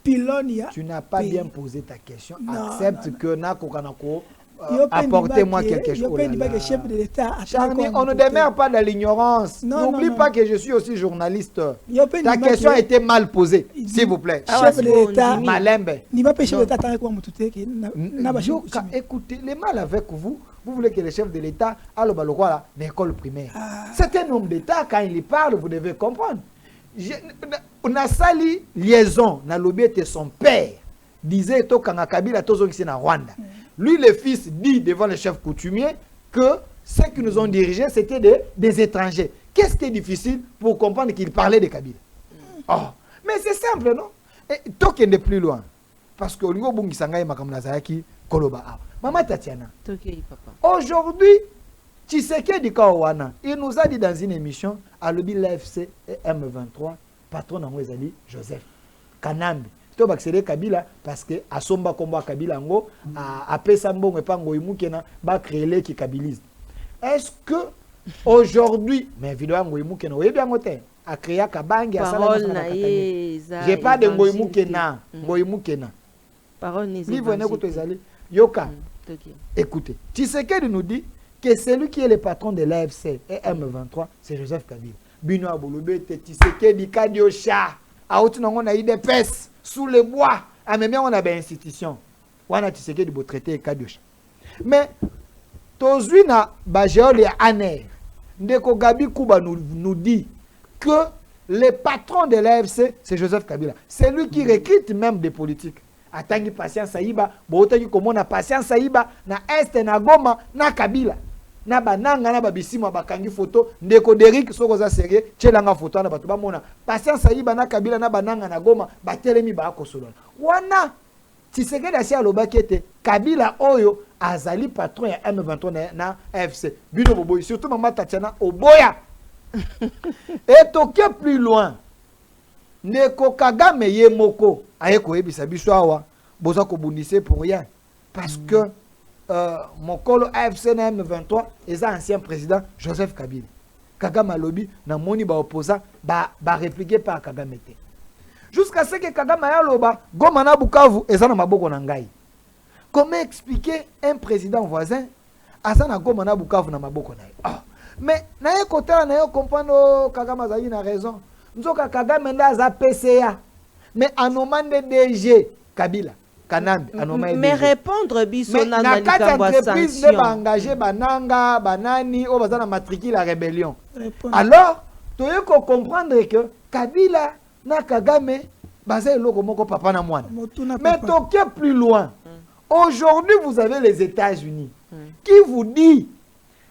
pylônes, il y a. Tu n'as pas bien posé ta question. Accepte que Nakokanako. Apportez-moi quelque chose. Charny, on ne demeure pas dans l'ignorance. N'oublie pas que je suis aussi journaliste. Ta question a été mal posée, s'il vous plaît. Chef de l'État. Malembe. Écoutez, le mal avec vous, vous voulez que le chef de l'État aille à l'école primaire. C'est un homme d'État, quand il parle, vous devez comprendre. On a sali liaison, na lobby était son père. Disait to kanga Kabila tozo qui na Rwanda. Lui, le fils, dit devant le chef coutumier que ceux qui nous ont dirigés, c'était des étrangers. Qu'est-ce qui est difficile pour comprendre qu'il parlait de Kabila? Oh, mais c'est simple, non? Et toi qui es plus loin. Parce que Olingo Bungi Sangaï Makamnazaki, Koloba. Maman Tatiana. Aujourd'hui, Tshisekedi Kawana, il nous a dit dans une émission, à l'objet l'AFC et M23, patron d'Angouezali, Joseph Kanambi. Tu vas accéder Kabila parce que à Somba Komba Kabila ngo à Pesambon et Pango Imukena va créer les qui kabilisent. Est-ce que aujourd'hui, mais évidemment Ngoimukena oui bien moté a créé Kabangi à Sala. J'ai pas de Ngoimukena, Ngoimukena. Parole n'est pas. Venez écouter Zali. Yoka. Écoutez, Tshisekedi nous dit que celui qui est le patron de l'AFC et M23, c'est Joseph Kabila. Bino Abolobe Tshisekedi Kadiosha. A Outinongo na IDPS. Sous le bois, à même on a des institutions. On a tissé du beau traité Kadiocha. Mais, Tozui na Bajéol et Aner, Ndeko Gabi Kouba nous dit que le patron de l'AFC, c'est Joseph Kabila. C'est lui qui recrute même des politiques. Atangi patience Saïba, Botangi comme on a patience Saïba, na Est, na Goma, na Kabila. Na bananga na babisimo bakangi photo ndeko Derrick soko za sérieux tchelanga photo na bato bamona patience Saïba na Kabila na bananga na Goma batelemi ba kosolona wana Tshisekedi asia lobakete Kabila oyo azali patron ya M23 na FC bino boboyi surtout mama Tatiana oboya et toke plus loin ndeko Kagame ye moko aye ko ebisa biso awa boza ko bundise pour rien parce que mon colo AFC na M23 et ancien président Joseph Kabila. Kagame lobby na moni ba opposant ba répliqué par Kagame. Jusqu'à ce que Kagame ya loba Goma na Bukavu eza na maboko na ngai. Comment expliquer un président voisin asa na Goma na Bukavu na maboko na ye? Ah, mais na ye côté na yo comprendre Kagame azali na raison. Nzoka Kagame nda za PCA. Mais anomande DG Kabila Kanambi, mais répondre biso na entreprise ne ba engagé bananga banani o bazana matricule la rébellion. Alors, tu veux comprendre que Kabila na Kagame basé loko moko papa na mwana. Mais toquez plus loin. Aujourd'hui, vous avez les États-Unis qui vous dit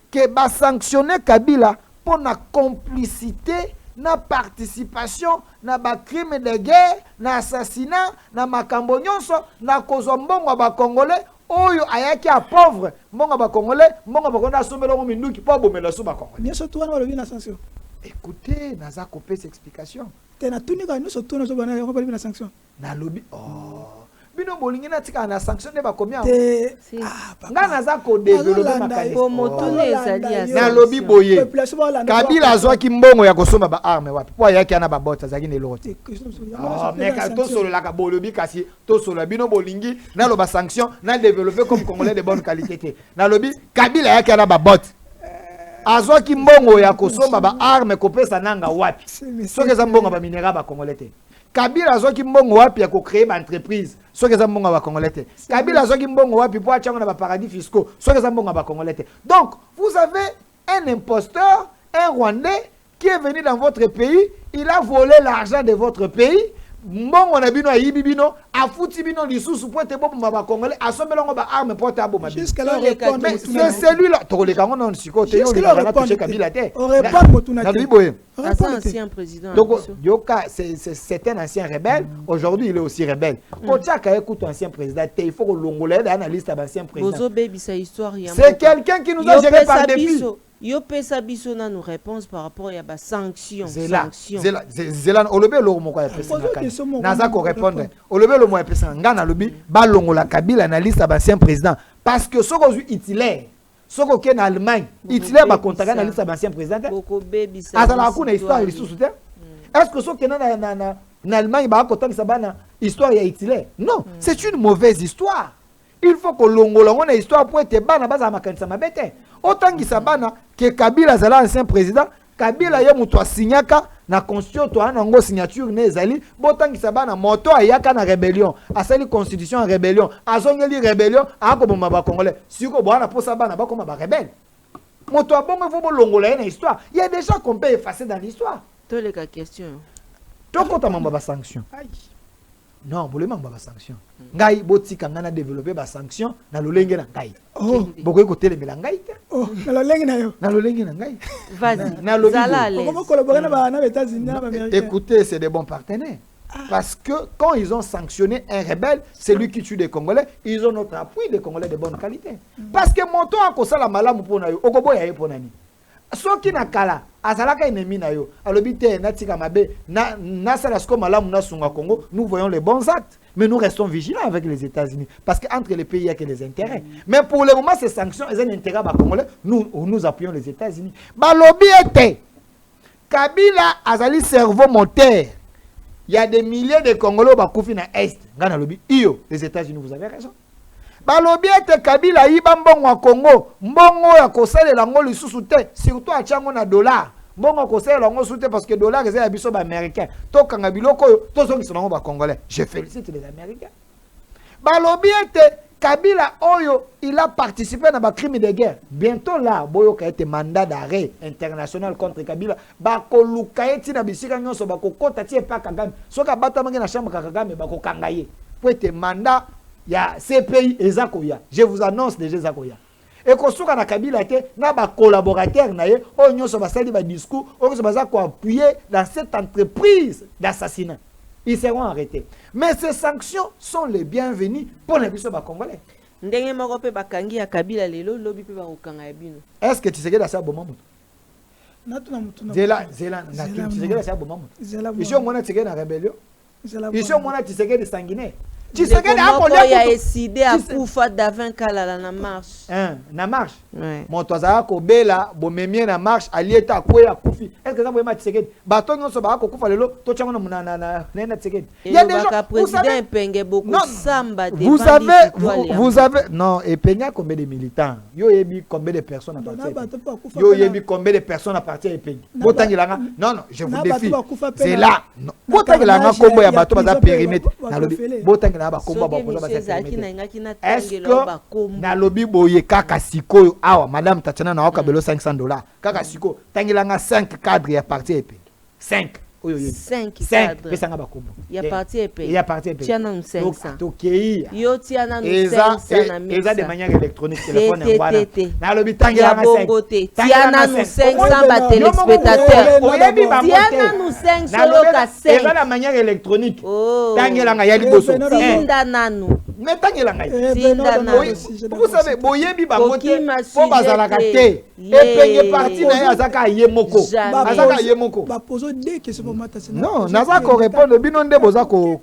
que ba sanctionner Kabila pour la complicité na participation na ba crime de guerre na assassinat na makambo nyonso na kozombongo ba congolais oyo ayaki a pauvre mbongo ba congolais mbongo ba konda sombelo mo minduki po bomela so ba congolais nyoso to wana balobi na sanction. Écoutez naza copier cette explication tena tunika nyoso to na so bana yo balobi na sanction na lobi bino bolingi na tika na sanction ne ba combien nga naza ko développer makali po motune ezali na lobi boye Kabila azwaki mbongo ya kosomba ba arme wapi po ayaki ana ba bota zaki ne lote mais ka to solo la ka bolobi kasi to solo bino bolingi na lo ba sanction na développer comme congolais de bonne qualité te na lobi Kabila ayaki ana ba bota azwaki mbongo ya kosomba ba arme kopesa nanga wapi soki za mbongo ba minera ba congolais te Kabila azwaki mbongo wapi ya ko créer ba entreprise soki za mbongo ba congolais te Kabila azwaki mbongo wapi po achanga na ba paradis fiscaux soki za mbongo ba congolais te. Donc vous avez un imposteur, un Rwandais qui est venu dans votre pays, il a volé l'argent de votre pays mbongo na bino ayibi bino afuti bino lisusu po te bobo ba congolais asombela ngo ba arme po ta bomba jusqu'à là mais c'est celui-là to le kango non siko te yo le kana toucher Kabila te on répond motuna na liboye ancien président donc Yoka c'est un ancien rebelle aujourd'hui il est aussi rebelle ko tiaka écoute ancien président il faut que longola dans liste d'anciens présidents bozo baby sa histoire c'est quelqu'un qui nous a géré par défi yo pesa biso na nous réponse par rapport à ba sanction zela olobe lo moko ya pesa naza ko répondre olobe lo mo ya pesa ngana lobi ba longola Kabila na liste d'anciens présidents parce que soko zu Hitler soko ke na Allemagne Hitler ba contacter na liste d'anciens présidents boko baby sa azala kuna histoire lisusu te est-ce que soko ke na Allemagne ba contacter sa bana histoire ya Hitler non c'est une mauvaise histoire il faut que longola ngona histoire pour être bana baza makanisa mabete autant que sabana que Kabila zala ancien président Kabila ye muto asignaka na constitution to anango signature nezali botant que sabana moto ayaka na rébellion asali constitution en rébellion azongeli rébellion ako bomba ba congolais siko bwana po sabana ba koma ba rebelle moto abongo fo bolongola na histoire il y a déjà qu'on peut effacer dans l'histoire to les question to kota mamba ba sanction non bolema mamba ba sanction ngai botika ngana développer ba sanction na lolenge na ngai bokoy ko telemela ngai te na lolenge na yo na lolenge na ngai vas-y na lolenge on va collaborer na États-Unis na Amérique écoutez c'est des bons partenaires parce que quand ils ont sanctionné un rebelle celui qui tue des Congolais ils ont notre appui des Congolais de bonne qualité parce que moto akosala malamu pona yo okoboya ye pona ni soki na kala azalaka ennemi na yo alobi te natika mabe na sala sko malamu na sunga Congo nous voyons les bons actes mais nous restons vigilants avec les États-Unis parce que entre les pays il y a que les intérêts mais pour le moment ces sanctions elles ont intérêt à Congolais nous appuyons les États-Unis balobi ete Kabila azali cerveau moteur il y a des milliers de Congolais bakufi na est ngana lobi iyo les États-Unis vous avez raison balobi ete Kabila yiba mbongo wa Congo mbongo ya kosalela ngo lisusu te surtout achango na dollar mbongo kosalela ngo sute parce que dollar eza ya biso ba américain to kanga biloko yo to zongi sonango ba congolais je félicite les américains balobi ete Kabila oyo il a participé dans ba crime de guerre bientôt là boyo ka ete mandat d'arrêt international contre Kabila ba koluka eti na bisika nyonso ba kokota tie pa Kagame soka bata mangi na chambre Kagame ba kokanga ye po ete mandat ya CPI ezakoya je vous annonce déjà ezakoya et kosuka na Kabila te na ba collaborateur na ye o nyonso basali ba discours o nyonso baza ko appuyer dans cette entreprise d'assassinat ils seront arrêtés mais ces sanctions sont les bienvenues pour les biso ba congolais ndenge moko pe bakangi ya Kabila lelo lobi pe ba kokanga ya bino est-ce que tu sais que ça bomba mutu natuna mutu zela na tu sais que ça bomba mutu ici on mona tu sais na rébellion ici on mona tu sais que de sanguinaire tu sais que il y a décidé à kufa d'avant kalala na marche na marche moto azaka ko bela bomemie na marche alieta kwea kufi est-ce que ça boyema Tshisekedi bato nyonso ba ko kufa lelo to chango na Tshisekedi il y a des gens président Penge beaucoup samba des vous avez non et Penya combien de militants yo yebi combien de personnes à partir yo yebi combien de personnes à partir de Penya botangilanga non je vous défie c'est là botangilanga kombo ya bato baza périmètre na lobi botangilanga ba kombo ba koza ba périmètre est-ce que na lobi boye kaka sikoyo awa madame Tatiana na wakabelo $500 kaka siko tangilanga 5 cadres ya parti EP 5 5 cadres pesanga bakombo ya parti EP ya parti EP tiana 500 tokei yo tiana 500 na mesa eza de manière électronique téléphone ya wana na lobi tangilanga 5 tiana 500 ba téléspectateurs tiana 500 loka 5 eza de manière électronique tangilanga ya liboso tinda nanu mais tangilanga tinda nanu vous savez boyebi bangote po bazalaka te epenge parti na azaka yemoko azaka yemoko ba pozo de question mata non naza ko répondre bino nde boza ko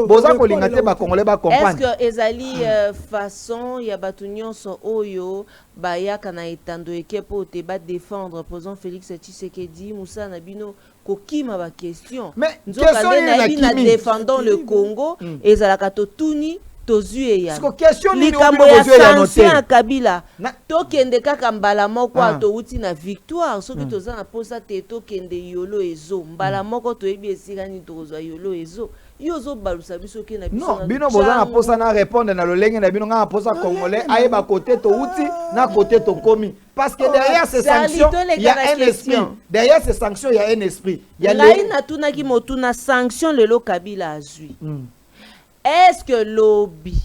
boza ko linga te ba congolais ba comprendre est-ce que ezali façon ya batu nyonso oyo ba yaka na etando ekepo te ba défendre président Félix Tshisekedi Moussa na bino kokima ba question mais question na défendant le Congo ezalaka to tuni tozue ya likambo ya sanction ya Kabila tokende kaka mbala moko atouti na victoire soki toza na posa te tokende yolo ezo mbala moko toyebi esika nini tokozwa yolo ezo yozo balusa biso ke na biso non bino bozana posa na répondre na lolenge na bino nga posa congolais aye ba côté to uti na côté to komi parce que derrière ces sanctions il y a un esprit derrière ces sanctions il y a un esprit il y a ngai natunaki motuna sanction lelo Kabila azwi est-ce que lobby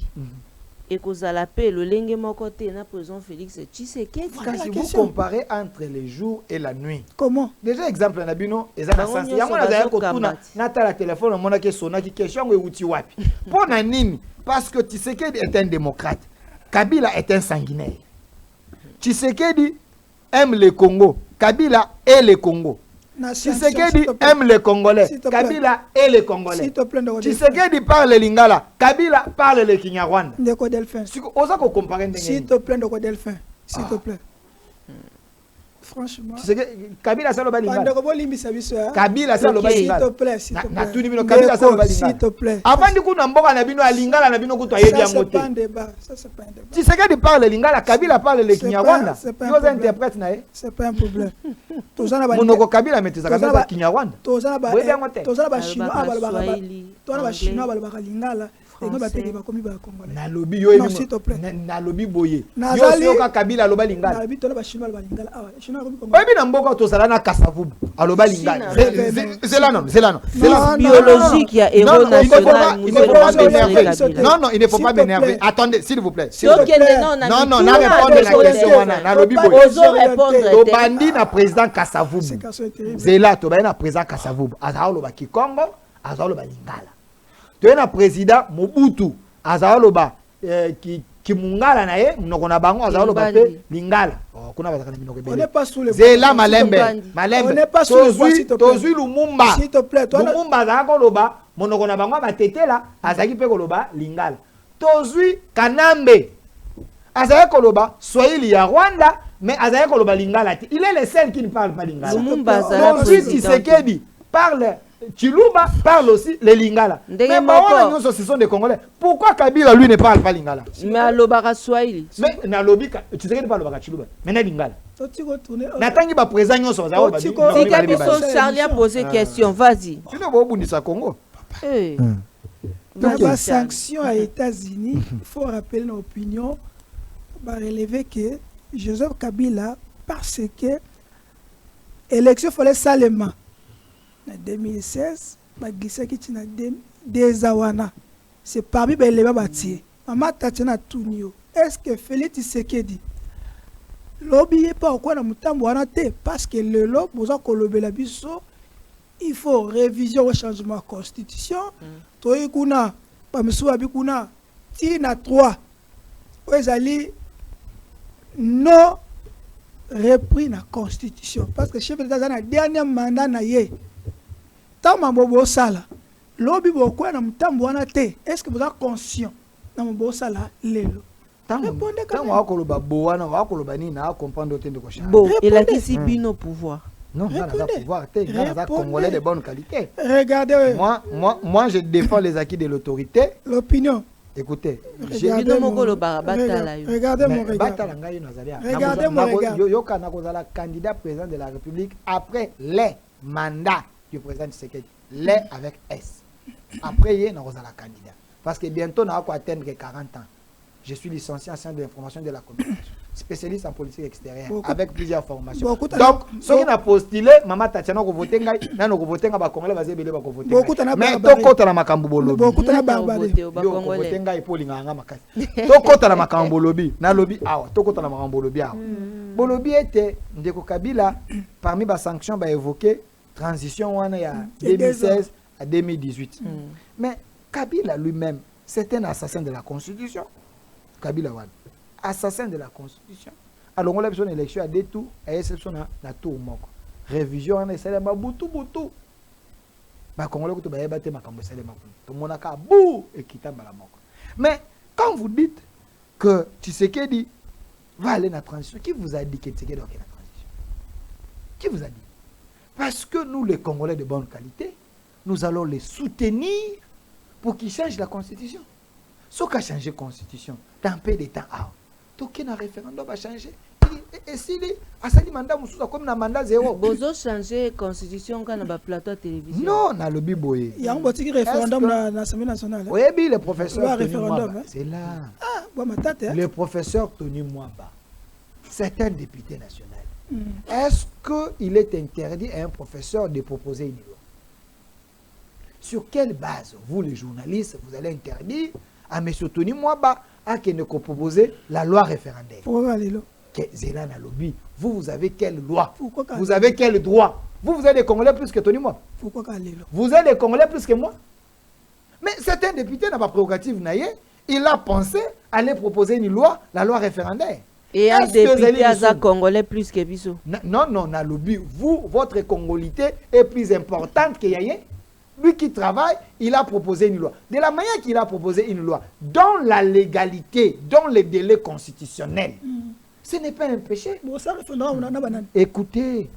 ekozala pe lolenge moko te na président Félix Tshisekedi si vous comparez entre les jours et la nuit comment déjà exemple na bino ezana sens yango na za ko tuna na tala téléphone mona ke sona ki question ngo euti wapi pona nini parce que Tshisekedi est un démocrate Kabila est un sanguinaire Tshisekedi aime le Congo Kabila est le Congo Tshisekedi aime les Congolais Kabila est les Congolais Tshisekedi parle Lingala Kabila parle le Kinyarwanda Ndeko Delphin oza ko comparer ndenge s'il te plaît Ndeko Delphin s'il te plaît franchement Kabila ça le Lingala Kabila ça le Lingala s'il te plaît s'il te plaît na tuni bino Kabila ça le Lingala s'il te plaît avant du coup na mboka na bino Lingala na bino kuto ayebi yango te ça c'est pas un débat Tshisekedi parle Lingala Kabila parle le Kinyarwanda yo interprète na c'est pas un problème monoko Kabila meteza Kabila Kinyarwanda tozana ba chinois balobaka Lingala nalobi yo nalobi boye yo soka Kabila aloba Lingala oyebi na mboka tozala na Kasavubu aloba Lingala zelano biologique ya héros national non il ne faut pas m'énerver attendez s'il vous plaît non na répondre la question wana nalobi boye tobandi na président Kasavubu zela tobandi na président Kasavubu azala loba Kikongo azala loba Lingala tu es un président Mobutu azaloba kimungala na ye mnoko na bango azaloba pe Lingala kuna bazakana minoko bele zela malembe tozui Lumumba s'il te plaît Lumumba azakoloba monoko na bango batetela azaki pe koloba Lingala tozui Kanambe azakoloba Swahili ya Rwanda mais azakoloba Lingala il est le seul qui ne parle pas Lingala tozui Tshisekedi parle Chiluba parle aussi les Lingala. Mais ce sont des Congolais. Pourquoi Kabila lui ne parle pas Lingala? Mais alobaka Swahili. Mais nalobika tu sais que parle pas Chiluba. Mais na Lingala. Natangi ba présent nyoso za ba. Charlie a posé question, vas-y. Tu ne vas bundisa Congo. Donc la sanction aux États-Unis, il faut rappeler nos opinions, va relever que Joseph Kabila parce que élection fallait salement en 2016, c'est parmi les éléments bâtis. Maman Tatiana Tunio, est-ce que Félix Tshisekedi l'obéit pas au coin de Moutamboanate parce que le lob, vous avez colobé la biso, il faut révision au changement de constitution. Toyikuna, Pamsou Abikuna, Tina 3, Oezali, non repris la constitution. Parce que le chef de l'État a un dernier mandat na ye. Tant que sala, lobby beaucoup na mutambo wana te. Est-ce que vous êtes conscient na mbo sala lelo? Tant wa koloba boana wa koloba ni na comprendre autant de cochon. Bon, il a qui bino pouvoir. Non, il a pouvoir, il a congolais de bonne qualité. Regardez. Moi je défends les acquis de l'autorité. L'opinion. Écoutez, regardez mon regard. Regardez mon regard. Yoka nakozala candidat président de la République après les mandats du président Tshisekedi, les avec S. Après, il y a un candidat. Parce que bientôt, on va atteindre 40 ans. Je suis licencié en sciences de l'information de la communication, spécialiste en politique extérieure, avec plusieurs formations. Donc, ceux qui ont postulé, Maman Tatiana, vous votez, vous votez, vous Congolais, vous avez voté. Mais tout côté la Makambo lobby. Beaucoup de Barbadé. Vous votez, vous Polinga Makasi. Tout côté la Makambo lobby. Na lobby, tout côté la Makambo lobby. Bolobi était, Ndeko Kabila, parmi les sanctions, évoqué transition en 2016 à 2018. Mais Kabila lui-même, c'est un assassin de la Constitution. Kabila Wan, assassin de la Constitution. Alors on a besoin d'élection à des tours, à exception de tout moko. Révision on essaie de boutou. Ba Congolais ko to ba yeba te makambo sele makulu. To monaka bou et kitamba la moko. Mais quand vous dites que Tshisekedi va aller dans la transition, qui vous a dit que Tshisekedi va aller dans la transition? Qui vous a dit? Parce que nous, les Congolais de bonne qualité, nous allons les soutenir pour qu'ils changent la Constitution. Ce qu'a changé la Constitution, dans peu de temps, tout un référendum va changer. et si asali mandat mususa comme na mandat zéro bozo changer constitution quand na plateau télévision non na lobi boye il y a un petit référendum dans l'Assemblée nationale oui le professeur référendum c'est là bon ma tête le professeur Tony Mwamba c'est un député national est-ce qu'il est interdit à un professeur de proposer une loi? Sur quelle base vous les journalistes vous allez interdire à M. Tony Mwamba à qu'il ne proposer la loi référendaire? Pourquoi aller là? Lobby. Vous avez quelle loi? Pourquoi vous avez quel droit? Vous êtes des Congolais plus que Tony Mwamba. Pourquoi aller là? Vous êtes des Congolais plus que moi. Mais c'est un député n'a pas prérogative naïe. Il a pensé aller proposer une loi, la loi référendaire. Et un député à Congolais plus que Bissot. Non, non, na lobby. Vous, votre congolité est plus importante que Yaye. Lui qui travaille, il a proposé une loi. De la manière qu'il a proposé une loi, dans la légalité, dans les délais constitutionnels, ce n'est pas un péché. Écoutez,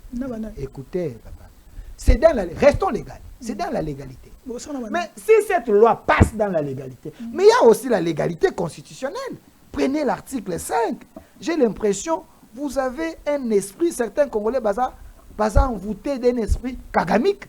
écoutez, papa. C'est dans la, restons légal. C'est dans la légalité. Mais si cette loi passe dans la légalité, mais il y a aussi la légalité constitutionnelle. Prenez l'article 5. J'ai l'impression, vous avez un esprit, certains Congolais basés envoûtés d'un esprit kagamique.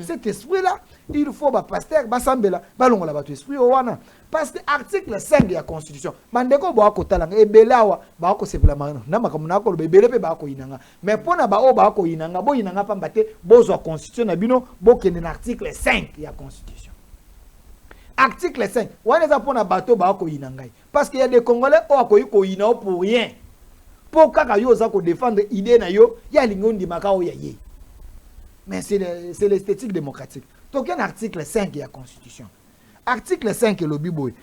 Cet esprit-là, il faut que pasteur basambela balongola bato esprit owana parce que article 5 de la constitution bandeko ba ko talanga ebelawa ba ko sepela mano na makamuna ko bebele pe ba ko inanga mais pona ba o ba ko inanga bo inanga pamba te bozo constitution na bino bo kende na article 5 ya constitution article 5 wana za pona bato ba ko inanga parce qu'il y a des Congolais o ko iko ina pour rien pour kaka yo za ko défendre idée na yo ya lingondi makao ya ye. Mais c'est l'esthétique démocratique. Donc, il y a un article 5 de la Constitution. Article 5 de l'Obiboy.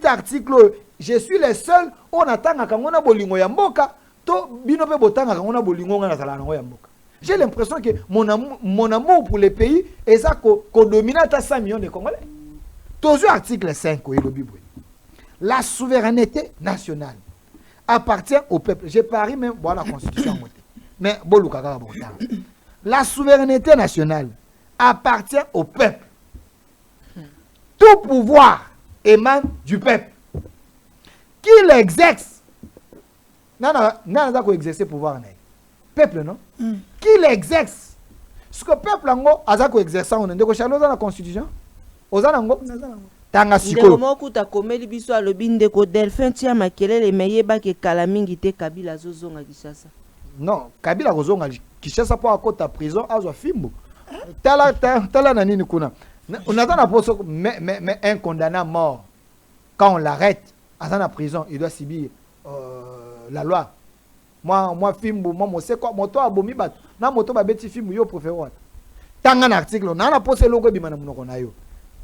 Article, je suis le seul, on attend à Kangona Bolingo Yamboka, to binope botang à Kangona Bolingo Yamboka. J'ai l'impression que mon amour pour le pays est ça qu'on domine à 5 millions de Congolais. Toujours article 5 de l'Obiboy. La souveraineté nationale appartient au peuple. J'ai pari même, voilà la Constitution. Mais, Bolukaka Botang. La souveraineté nationale appartient au peuple. Tout pouvoir émane du peuple. Qui l'exerce? Non, pas exercer pouvoir. Peuple, non? Qui l'exerce? Ce que le peuple a exercé, on a dans la Constitution. Tanga siko. Ndeko ta komeli biso alobi ndeko Delphin tia makelele meyeba ke kalamingi te Kabila zozonga Kishasa. Non, Kabila zozonga Kishasa pour akota prison azo fimbo. Tala na nini kuna. On attend la pose mais un condamné à mort quand on l'arrête à la prison, il doit subir la loi. Moi fimbo, moi c'est quoi moto abomi bat. Na moto ba beti fimbo yo préféré. Tanga na article na pose logo bimana munoko na yo.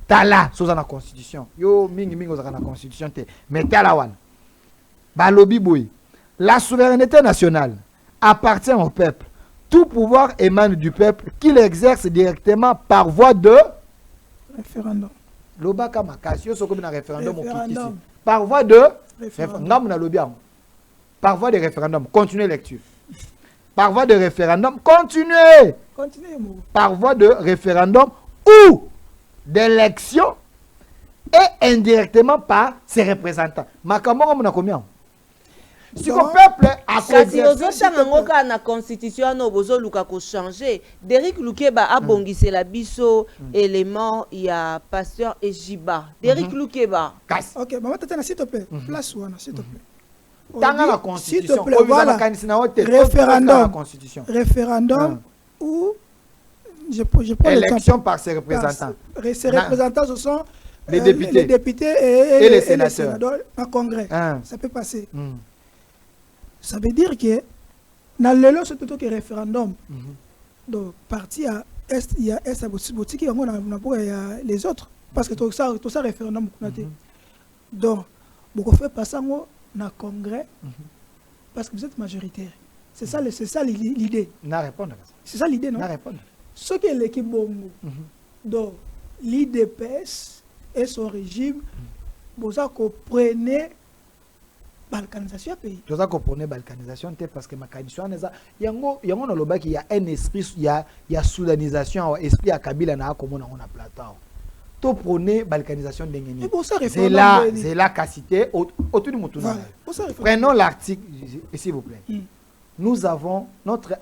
Tala soza na constitution. Yo mingi oza na constitution te. Mais tala wana. Ba lobi boy. La souveraineté nationale appartient au peuple. Tout pouvoir émane du peuple qui l'exerce directement par voie de référendum. Lobaka makasio soko na référendum ici. Par voie de référendum. Par voie de référendum. Continuez lecture. Par voie de référendum. Continuez. Par voie de référendum ou d'élection et indirectement par ses représentants. Makamoro mona combien? Si le peuple a changer na constitution no bozo luka ko changer Derrick Lukeba a bongise la biso élément il y a pasteur Ejiba Derrick Lukeba. OK, maman tata s'il te plaît. Place wana s'il te plaît. Dans la constitution, voilà. Référendum. Référendum ou je prends élection par ses représentants. Ces représentants ce sont les députés et les sénateurs en congrès. Ça peut passer. Ça veut dire que dans le lot c'est plutôt que référendum. Donc parti à est il y a est à boutique il y a les autres parce que tout ça référendum donc beaucoup fait passer dans le congrès parce que vous êtes majoritaire. C'est ça l'idée. C'est ça l'idée non? Ce qui est l'équipe Bongo. Donc l'IDPS et son régime vous comprenez balkanisation pays. Vous comprenez balkanisation parce que ma condition yango na loba qu'il y a un esprit il y a soudanisation esprit à Kabila na comme on a plateau. To prôner balkanisation d'engeni. C'est là qu'a cité autour du mutuna. Prenons l'article s'il vous plaît. nous avons notre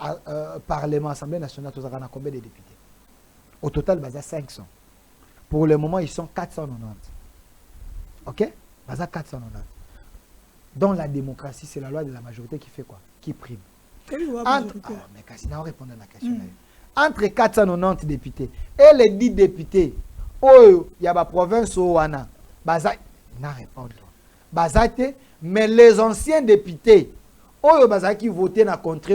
Parlement, Assemblée nationale, nous avons combien de députés? Au total, il y a 500. Pour le moment, ils sont 490. Ok? Il y a 490. Dans la démocratie, c'est la loi de la majorité qui fait quoi? Qui prime. Mais Cassina, on répond à la question. Entre 490 députés et les 10 députés, il y a la province où on a. n'a répondu. Mais les anciens députés, qui votaient dans la contrée,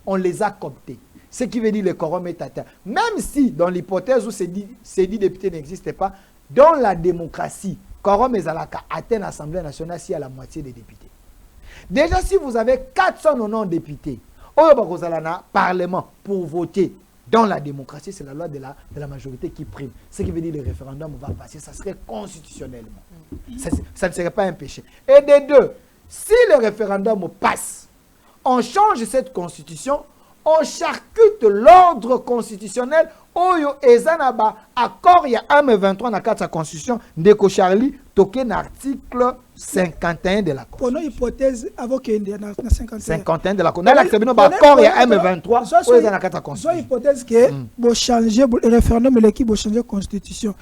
on les a cooptés. Ce qui veut dire le quorum est atteint. Même si, dans l'hypothèse où ces 10 députés n'existaient pas, dans la démocratie, quorum est atteint l'Assemblée nationale s'il y a la moitié des députés. Déjà, si vous avez 490 députés, au Parlement pour voter dans la démocratie, c'est la loi de la majorité qui prime. Ce qui veut dire que le référendum va passer, ça serait constitutionnellement. Ça ne serait pas un péché. Et des deux, si le référendum passe, on change cette constitution, on charcute l'ordre constitutionnel. Oyo ezanaba accord ya M23 na carte de la constitution Ndeko Charlie toqué l'article 51 de la constitution. Pour une hypothèse avant qu'il y ait 51 de la constitution. Dans l'accord ya M23 oyo na carte de la constitution. Soit hypothèse que vous changer le référendum l'équipe vous changer constitution.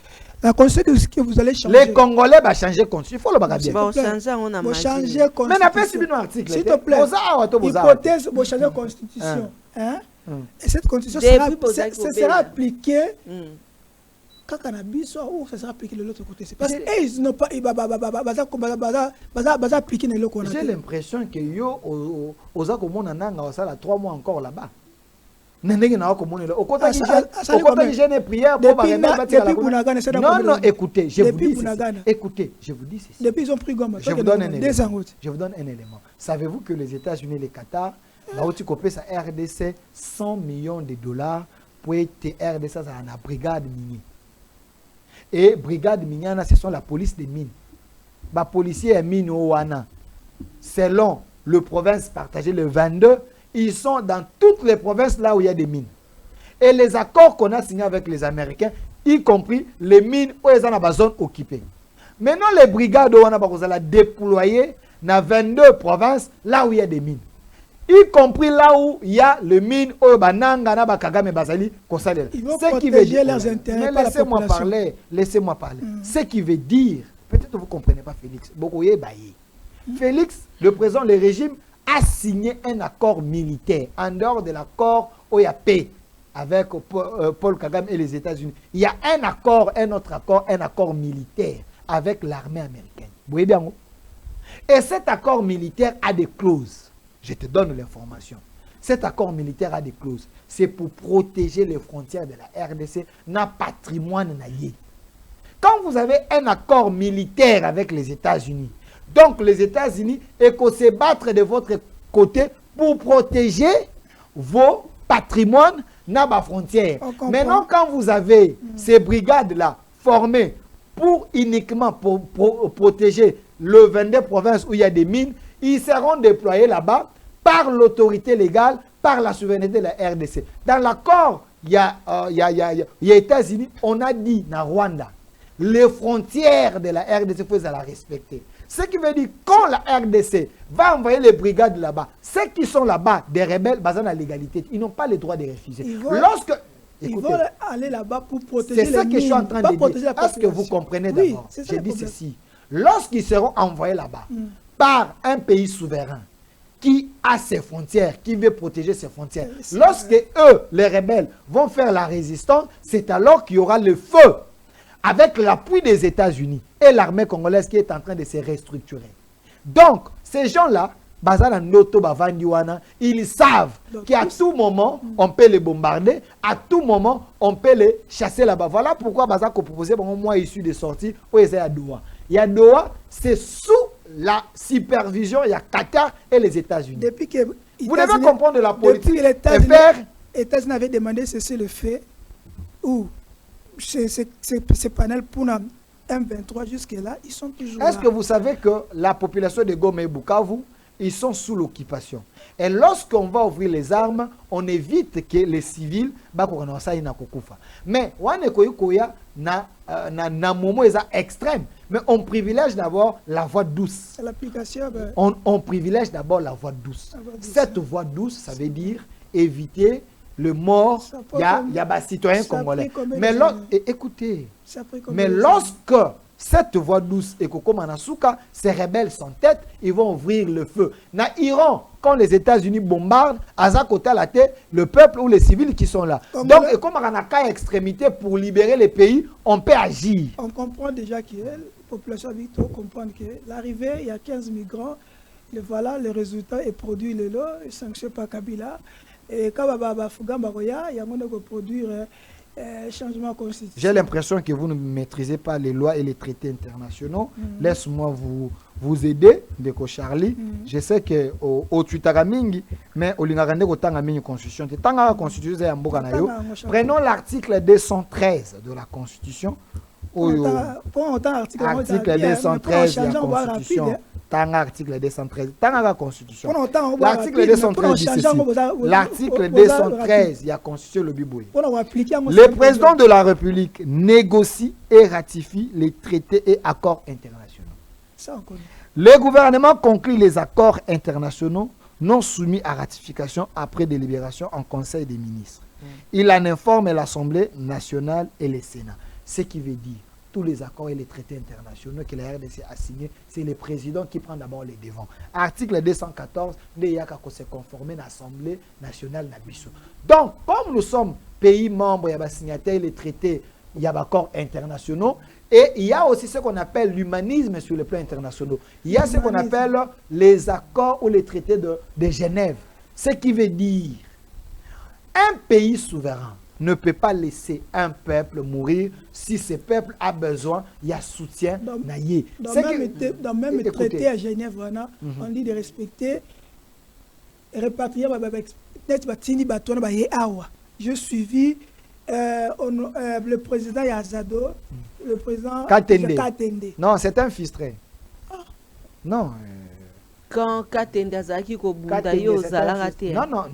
La constitution ce que vous allez changer. Les Congolais va changer constitution. Il faut le bagarre. Bon changer on a changer constitution. Mais n'a pas suivi un article. S'il te plaît. Hypothèse vous changer constitution. Hein? Et cette constitution sera appliquée quand cannabis ou ça sera appliqué de l'autre côté. Parce qu'ils n'ont pas appliqué de l'autre côté. J'ai l'impression que yo oza komona nanga osala 3 mois encore là-bas. Nendenge na komona au côté de jeune prière pour non, écoutez, je vous dis ceci. Depuis ils ont pris gomme. Je vous donne un élément. Savez-vous que les États-Unis et le Qatar là où tu copies sa RDC 100 millions de dollars pour être RDC ça a la brigade minière. Et brigade minière, ce sont la police des mines. Les policiers mines au Wana, selon le province partagé le 22, ils sont dans toutes les provinces là où il y a des mines. Et les accords qu'on a signés avec les Américains, y compris les mines où ils sont dans la zone occupée. Maintenant, les brigades au Wana, vous allez déployer dans 22 provinces là où il y a des mines. Y compris là où il y a le mine au Bananga, na Bakagame Bazali, ce qui veut dire leurs intérêts. Mais laissez-moi parler. Ce qui veut dire, peut-être que vous ne comprenez pas Félix. Félix, le président, le régime a signé un accord militaire en dehors de l'accord OYAP avec Paul Kagame et les États-Unis. Il y a un autre accord, un accord militaire avec l'armée américaine. Vous voyez bien? Et cet accord militaire a des clauses. Je te donne l'information. Cet accord militaire a des clauses. C'est pour protéger les frontières de la RDC, na patrimoine naïe. Quand vous avez un accord militaire avec les États-Unis, donc les États-Unis vont se battre de votre côté pour protéger vos patrimoines na ba frontières. Maintenant, quand vous avez ces brigades-là formées pour uniquement pour protéger le 22 provinces où il y a des mines, ils seront déployés là-bas par l'autorité légale, par la souveraineté de la RDC. Dans l'accord, il y a États-Unis, on a dit dans Rwanda, les frontières de la RDC, il faut les respecter. Ce qui veut dire quand la RDC va envoyer les brigades là-bas, ceux qui sont là-bas, des rebelles basés sur la légalité, ils n'ont pas le droit de refuser. Ils vont aller là-bas pour protéger les mines. C'est ça que je suis en train de dire. Est-ce que vous comprenez d'abord? Je dis ceci. Lorsqu'ils seront envoyés là-bas par un pays souverain, qui a ses frontières, qui veut protéger ses frontières. Lorsque eux, les rebelles, vont faire la résistance, c'est alors qu'il y aura le feu avec l'appui des États-Unis et l'armée congolaise qui est en train de se restructurer. Donc, ces gens-là, ils savent qu'à tout moment, on peut les bombarder, à tout moment, on peut les chasser là-bas. Voilà pourquoi Bazako proposait pour moi issu de sortie où il y a Doha. Il y a Doha, c'est sous la supervision, il y a Qatar et les États-Unis. Vous devez comprendre la politique. Depuis les États-Unis avaient demandé cesser le fait où ces panels pour M23 jusque-là, ils sont toujours là. Est-ce que vous savez que la population de Goma et Bukavu, ils sont sous l'occupation? Et lorsqu'on va ouvrir les armes, on évite que les civils mais na momo extrême. Mais on privilège d'abord la voie douce. L'application, ben, On privilège d'abord la voie douce. Cette voie douce, ça veut dire éviter le mort. Il y a des citoyens congolais. Mais écoutez, mais lorsque cette voie douce et Koko Manasuka, ces rebelles sans tête, ils vont ouvrir le feu. Na Iran, quand les États-Unis bombardent, à côté la tête, le peuple ou les civils qui sont là. Donc, et comme on a une extrémité pour libérer les pays, on peut agir. On comprend déjà que la population habituelle comprend que l'arrivée, il y a 15 migrants, et voilà, le résultat est produit le lot, sanctionné par Kabila. Et quand il y a produire changement constitutionnel. J'ai l'impression que vous ne maîtrisez pas les lois et les traités internationaux. Laisse-moi vous aider, Deko Charlie. Je sais que au Twitaramingi, mais au Lingagande au Tangamingi Constitution. Tanga Constitution prenons l'article 213 de la Constitution. Article 213 de la Constitution. Article 213. La Constitution. L'article 213 l'article 213 il y a Constitution le Biboué. Le président de la République négocie et ratifie les traités et accords internationaux. Le gouvernement conclut les accords internationaux non soumis à ratification après délibération en Conseil des ministres. Il en informe l'Assemblée nationale et le Sénat. Ce qui veut dire tous les accords et les traités internationaux que la RDC a signés, c'est le président qui prend d'abord les devants. Article 214, il y a qu'à se conformer à l'Assemblée nationale Nabiso. Donc, comme nous sommes pays membres, il y a des signataires, les traités, il y a des accords internationaux, et il y a aussi ce qu'on appelle l'humanisme sur le plan international. Il y a ce qu'on appelle les accords ou les traités de Genève. Ce qui veut dire, un pays souverain ne peut pas laisser un peuple mourir si ce peuple a besoin, il y a soutien. Dans même traité à Genève, on dit de respecter et répatrier je suivi le président Yazado, le président Katende. Non, c'est un fistré. Non. Quand Katende Azaki ko bunda yo zalaka te. Non.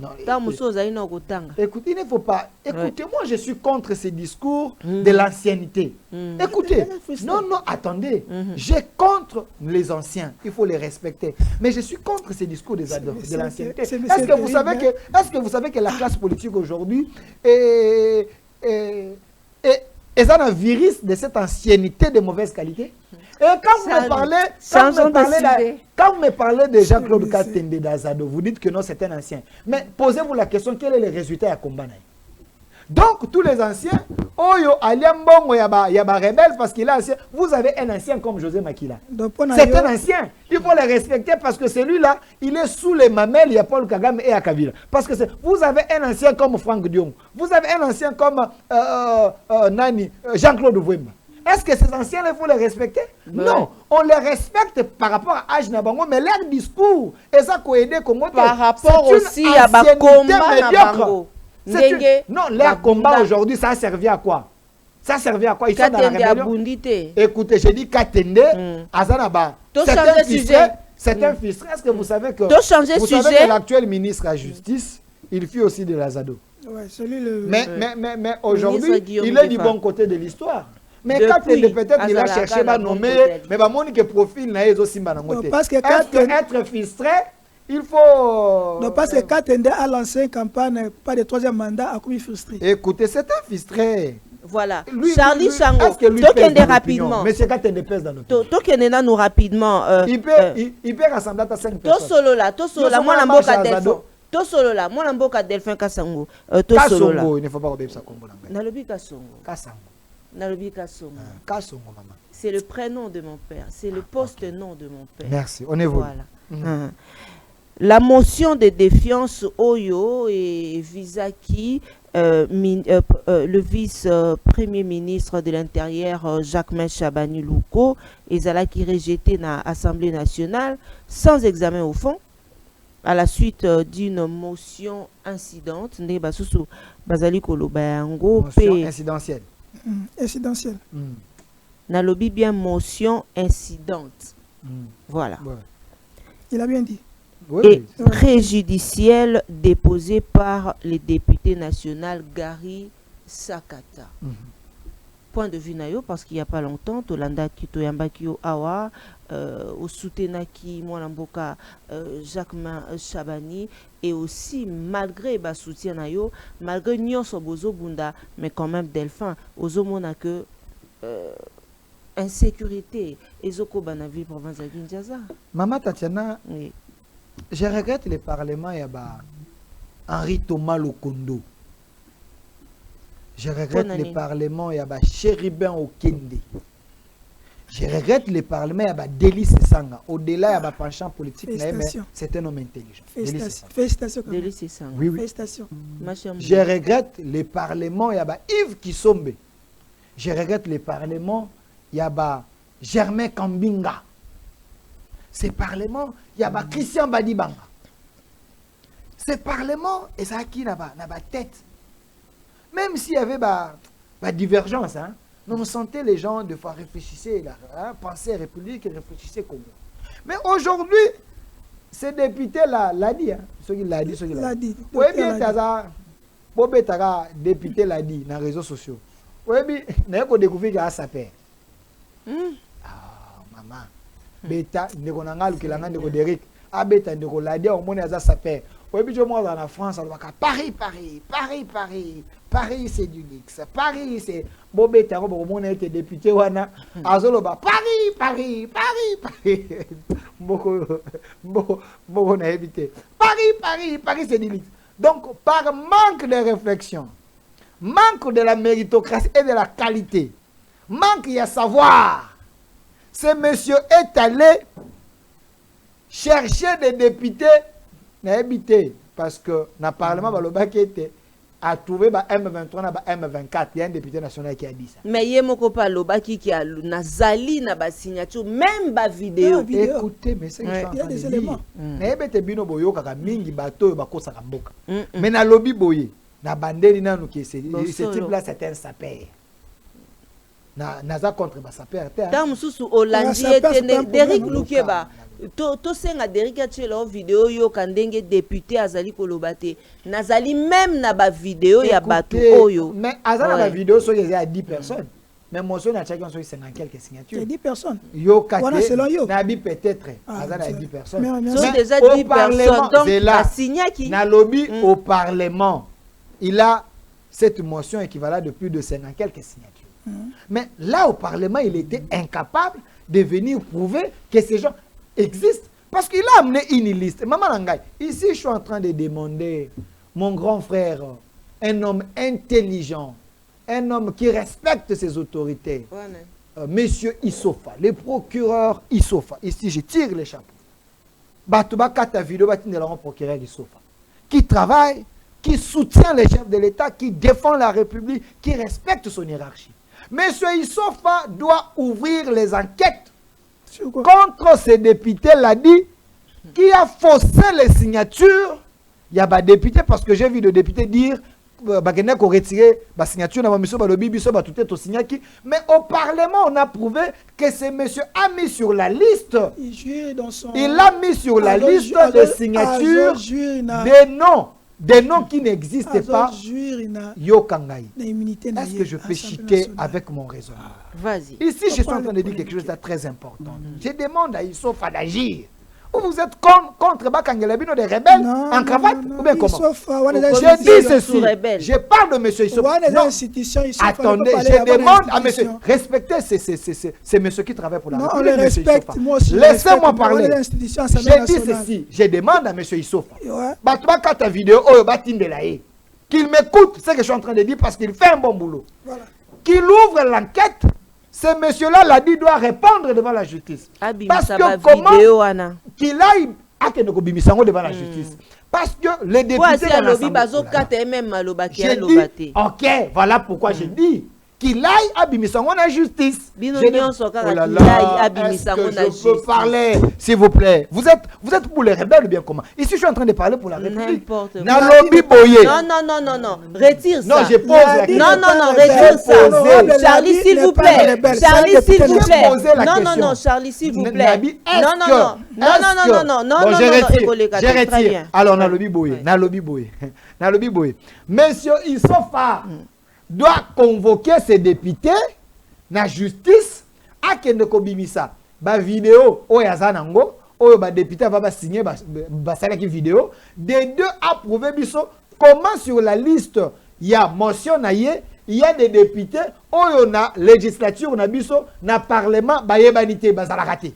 Écoutez, il ne faut pas. Écoutez, moi je suis contre ces discours de l'ancienneté. Écoutez, non, attendez. J'ai contre les anciens. Il faut les respecter. Mais je suis contre ces discours de l'ancienneté. Est-ce que vous savez que la classe politique aujourd'hui est un virus de cette ancienneté de mauvaise qualité? Et quand vous me parlez de Jean-Claude Katende d'Azado, vous dites que non, c'est un ancien. Mais posez-vous la question, quel est le résultat à combattre? Donc, tous les anciens, il y a des rebelles parce qu'il est ancien. Vous avez un ancien comme José Makila. C'est un ancien. Il faut le respecter parce que celui-là, il est sous les mamelles, il y a Paul Kagame et Akavila. Parce que vous avez un ancien comme Franck Dion. Vous avez un ancien comme Jean-Claude Vouemba. Est-ce que ces anciens, il faut les respecter? Non, on les respecte par rapport à Aj Nabango, mais leur discours, et ça coïdé Congo, par rapport aussi à Bakomba Nabango. Non, leur combat aujourd'hui, ça a servi à quoi? Ça a servi à quoi? Ils sont dans la rébellion. Écoutez, j'ai dit Katende, Azanaba. C'est un fistré. C'est un fistré. Est-ce que vous savez que l'actuel ministre de la Justice, il fit aussi de l'Azado? Mais aujourd'hui, il est du bon côté de l'histoire. Mais quand peut-être il a cherché à nommer, mais Monique profil n'a aussi parce que être fistré, il faut. Non, parce que Katende a lancé une campagne, pas de troisième mandat, a commis frustré. Écoutez, c'est un fistré. Voilà. Charlie Sango, Tokende rapidement. Monsieur Katende pèse dans notre Tokende nous rapidement. Il peut rassembler à 5 personnes. Tosolola, moi l'amboka Delphin. Tosolola, moi l'amboka Delphin Kassango. Kassango, il ne faut pas oublier ça comme bon. Nalobi Kassango. Kassango. Nalobi Kassango. Kassango, maman. C'est le prénom de mon père. C'est le poste-nom de mon père. Merci. On évolue. Voilà. La motion de défiance Oyo et Visaki, le vice-premier ministre de l'Intérieur Jacques Chabani Louko, qui rejeté dans l'Assemblée nationale sans examen au fond, à la suite d'une motion incidente. Motion incidentielle. Incidentielle. Nalobi bien motion incidente. Voilà. Ouais. Il a bien dit. Et préjudicielle déposée par le député national Gary Sakata. point de vue nayo parce qu'il y a pas longtemps Tolanda Kito Yambaki Awa au soutenaki Mwanamboka Jacquemin Chabani et aussi malgré ba soutien nayo malgré nyonso bozo bunda mais quand même Delphin ozomona que insécurité ezoko banavi province de Kinshasa. Maman Tatiana, Oui. je regrette le parlement y a Henri Thomas Lokondo. Je regrette le parlement, il y a Chéribin Okende. Je regrette le parlement, il y a Délice Sanga. Au-delà, il y a penchant politique, c'est un homme intelligent. Félicitations. Délice Sanga. Oui, oui. Félicitations. Je regrette le parlement, il y a Yves Kisombe. Je regrette le parlement, il y a Germain Kambinga. Ce parlement, il y a Christian Badibanga. Ce parlement, et ça qui n'a pas tête. Même s'il y avait divergence, hein, mais on sentait les gens de fois réfléchir, penser République et réfléchir Congo. Mais aujourd'hui, ces députés-là, l'a dit, hein, ceux qui l'a dit, ceux qui l'a dit. Oui, bien, Bobé Taga, député l'a dit dans les réseaux sociaux. Oui, bien, il y a découvert qu'il y a sa paix. Ah, maman. Beta, Negonangal, qui l'a dit, Derek. Ah, Beta, Nego l'a dit, au moins, il y a sa paix. Oui, bien, moi, dans la France, on va Paris, c'est du luxe. Paris, c'est Bobé Taga, au moins, il a été député, Wana. Azoloba, Paris. Beaucoup, on a évité. Paris, c'est du luxe. Donc, par manque de réflexion, manque de la méritocratie et de la qualité, manque de savoir, ce monsieur est allé chercher des députés n'habité parce que dans le Parlement, a trouvé M23 et M24. Il y a un député national qui a dit ça. Mais il y a un qui a Nazali na ba signature, même ba vidéo. Écoutez, mais c'est il y a des éléments. Mais bino boyo kaka mingi bato bakosa kamboka. Mais na lobby boye, na bandeli nanu qui ce type là c'est un sapeur. Naza contre ba sapeur. Dans mususu Hollandi était Derrick Lukeba. To senga Derrick Achelo vidéo yo kandenge député azali kolobate. Nazali même na ba vidéo ya bato oyo. Mais azala ba vidéo so il y a 10 personnes. Mais moi so na chacun so 50 quelques signatures. Il y a 10 personnes. Yo kate. Voilà selon yo. Na bi peut-être azala 10 personnes. Mais déjà 10 personnes donc la signa qui na lobby au parlement. Il a cette motion équivalente de plus de 50 quelques signatures. Mais là au parlement, il était incapable de venir prouver que ces gens existent. Parce qu'il a amené une liste. Maman Langai, ici je suis en train de demander, mon grand frère, un homme intelligent, un homme qui respecte ses autorités, Monsieur Issofa, le procureur Issofa. Ici je tire les chapeaux. Batouba Kata vidéo procureur Issofa, qui travaille, qui soutient les chefs de l'État, qui défend la République, qui respecte son hiérarchie. Monsieur Issofa doit ouvrir les enquêtes contre ces députés, l'a dit, qui a faussé les signatures. Il y a des députés, parce que j'ai vu des députés dire qu'on retirer la signature, mais au Parlement, on a prouvé que ce monsieur a mis sur la liste. Il a mis sur la liste des signatures des noms qui n'existent pas. Yo Kangai. Est-ce que je peux citer avec mon raisonnement? Vas-y. Ici, je suis en train de dire quelque chose de très important. Je demande à Issofa d'agir. Ou vous êtes contre Bakangelabino des rebelles en cravate? Ou bien comment? Je dis ceci. Je parle de M. Issofa. Attendez, je demande à monsieur. Respectez ces messieurs qui travaillent pour la République. Laissez-moi parler. Je dis ceci. Je demande à M. Issofa. Ta vidéo, qu'il m'écoute ce que je suis en train de dire parce qu'il fait un bon boulot. Qu'il ouvre l'enquête. Ce monsieur-là l'a dit, doit répondre devant la justice. Parce que comment qu'il aille à devant la justice. Parce que les députés ok, voilà pourquoi j'ai dit qu'il aille à Bimisango la justice. Je peux parler, s'il vous plaît. Vous êtes pour les rebelles ou bien comment? Ici, je suis en train de parler pour la République. Non, retire ça. Non, je pose la question. Non, retire ça. Charlie, s'il vous plaît. Charlie, s'il vous plaît. Non, Charlie, s'il vous plaît. Non. Je retire. Alors, on a lobby boy. Monsieur Issofa doit convoquer ses députés na justice akende kobimisa ba vidéo oyo aza nango oyo ba député va signer ba salaki vidéo des deux approuver biso comment sur la liste il y a motion na ye il y a des députés oyo na législature na biso na parlement ba yebanité bazalaka te.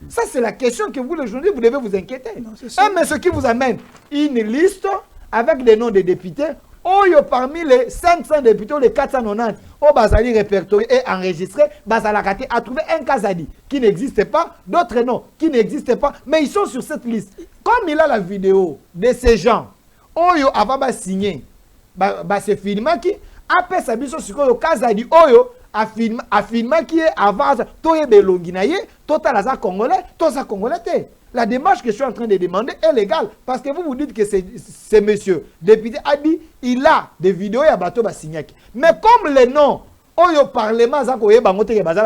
Ça c'est la question que vous le journaliste vous devez vous inquiéter. Mais ce qui vous amène une liste avec des noms des députés oyo parmi les 500 députés ou les 490 au Bazali répertorié et enregistré, Bazalakate a trouvé un Kazadi qui n'existait pas, d'autres non, qui n'existaient pas, mais ils sont sur cette liste. Comme il a la vidéo de ces gens, oyo avaba signé, se filma qui après sa mission sur le Kazadi oyo a filma qui est avant toye belonginaye, totalaza congolais, toza congolais te. La démarche que je suis en train de demander est légale. Parce que vous vous dites que c'est monsieur député a dit il a des vidéos à bateau Bassignaki. Mais comme les noms, au parlement,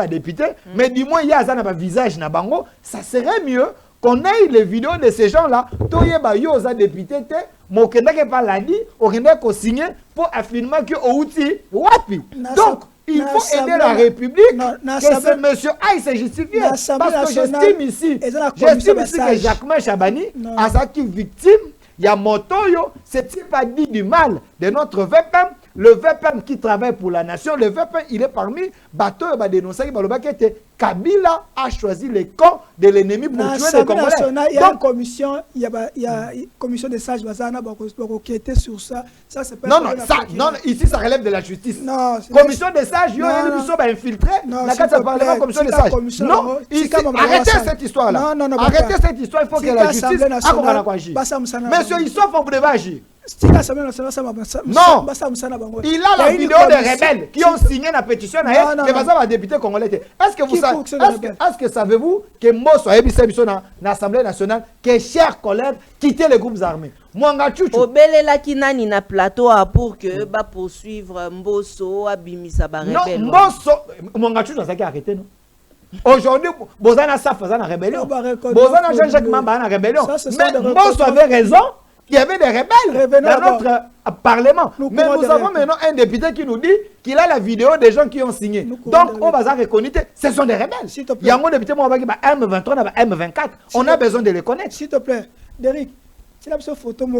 député, mais du moins il y a un visage na bango, ça serait mieux qu'on ait les vidéos de ces gens-là. Toyeba yo za député te, mokenda ke pas l'a dit, okenda ko signer pour affirmer que outil wapi. Donc il faut aider la République que ce monsieur aille se justifier. Parce que j'estime ici que Jacquemin Chabani, à sa victime, il y a Motoyo, c'est pas dit du mal de notre VPM. Le VPM qui travaille pour la nation, le VPM, il est parmi bateau et dénoncer Kabila a choisi les camps de l'ennemi pour tuer les Congolais. Il y a une commission, il y a une commission de sages Bazana qui était sur ça. Ça c'est pas non, ici ça relève de la justice. Non, commission des sages, il y a une infiltré. La carte parlement commission des sages. Non, arrêtez cette histoire là. Arrêtez cette histoire, il faut que la justice agisse. Monsieur, il s'offre pour devez agir. Non, il a la vidéo des rebelles qui ont signé la pétition et va député congolais. Est-ce que savez-vous que Mbosso a émis l'Assemblée nationale que chers collègues quitter les groupes armés? Mwanga Chuchu. Obelela kinani na plateau pour que ba poursuivre Mbosso abimisa ba rebelle. Non, Mbosso Mwanga Chuchu ça qui arrêté non. Aujourd'hui, Bozana Saf na rébellion. Bozana Jean-Jacques Mamba na rébellion. Mais Mbosso avait raison. Il y avait des rebelles dans notre parlement. Mais nous avons maintenant un député qui nous dit qu'il a la vidéo des gens qui ont signé. Donc, au bazar reconnu, ce sont des rebelles. Il y a un député, M23, M24. On a besoin de les connaître. S'il te plaît, Derek, si tu as une photo, tu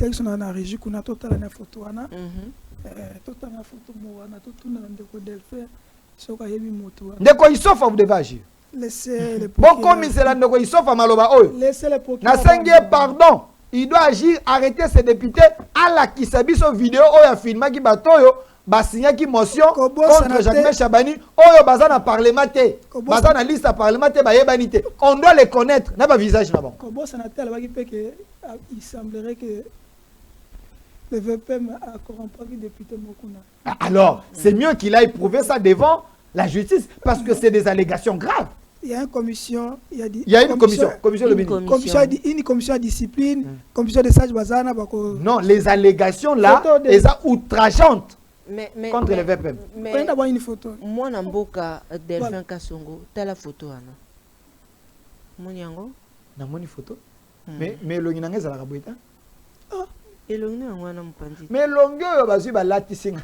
as une régie, tu as une photo, tu as une photo, Ndeko Issof, vous devez agir. Laissez les bon, comme c'est là, Ndeko Issof, Maloba, laissez les procureurs. Pardon. Il doit agir, arrêter ces députés à la qui s'habille sur vidéo, ou à filmer qui batoyo, signer qui motion contre Jacquemin Chabani, ou bazana parlementaire, bazana liste à parlementaire, bayebanité. On doit les connaître, n'a pas visage là-bas. Il semblerait que le VPM a corrompu le député Mokuna. Alors, c'est mieux qu'il aille prouver ça devant la justice, parce que c'est des allégations graves. Il y a une commission, il y a une commission de discipline, commission de sages Bazana. Non, les allégations là, elles sont outrageantes contre le VPM. Mais d'abord une photo. Moi, Namboka, Delphin Kassongo, tu as la photo. Moniango? Non, une photo. Mais le Ninangé, ça la rabouita. Et le Ninangé, mais l'ongo, vas-y, balatising.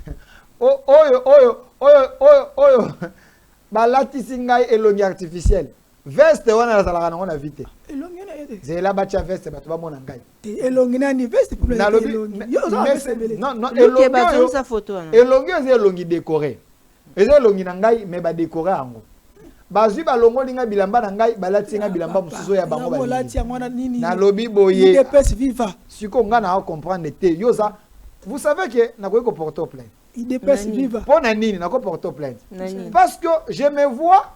Balatisinga elongi artificiel. Veste wana la rana on vite. Elongi na ete. Zela bacha veste bato ba mona ngai. Elongi na ni veste pour elongi. Non, elongi sa photo wana. Elongi elongi décoré. Elongi na ngai mais ba décorer ango. Bazui ba longo linga bilamba na ngai balatinga bilamba musuzo ya bango ba. Balati ngwana nini. Na lobi boye. Des pes viva. Siko nga na comprendre te. Yoza. Vous savez que na ko porter plainte. Il dépasse viva. Pour Nanini, n'a pas porté plainte. Parce que je me vois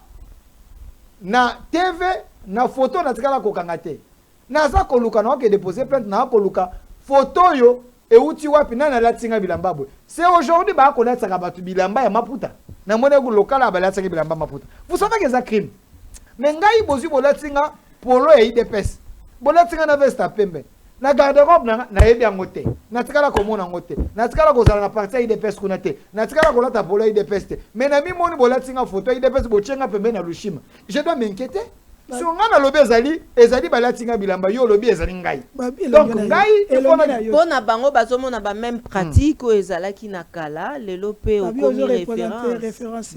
na TV, na photo na tikala ko kangate. Na za ko luka na ke déposer plainte na ko luka photo yo e uti wapi na na latinga bilamba bo. C'est aujourd'hui ba ko latsa ka batu bilamba ya maputa. Na mone ko lokala ba latsa bilamba maputa. Vous savez que c'est un crime. Mais ngai bozu bo latinga polo e IDPS. Bo latinga na veste pembe. Na garde-robe na yebi angote na tikala ko mona ngote na tikala ko zala na partie IDPS kuna te na tikala ko lata polo IDPS te mais na mi moni bola tinga photo IDPS bo chenga pembe na lushima je dois m'inquiéter Si on a lobby ezali balatinga bilamba yo lobby ezali ngai. Donc ngai pour na bango bazomo na ba même pratique o ezalaki na kala lelo pe o komi référence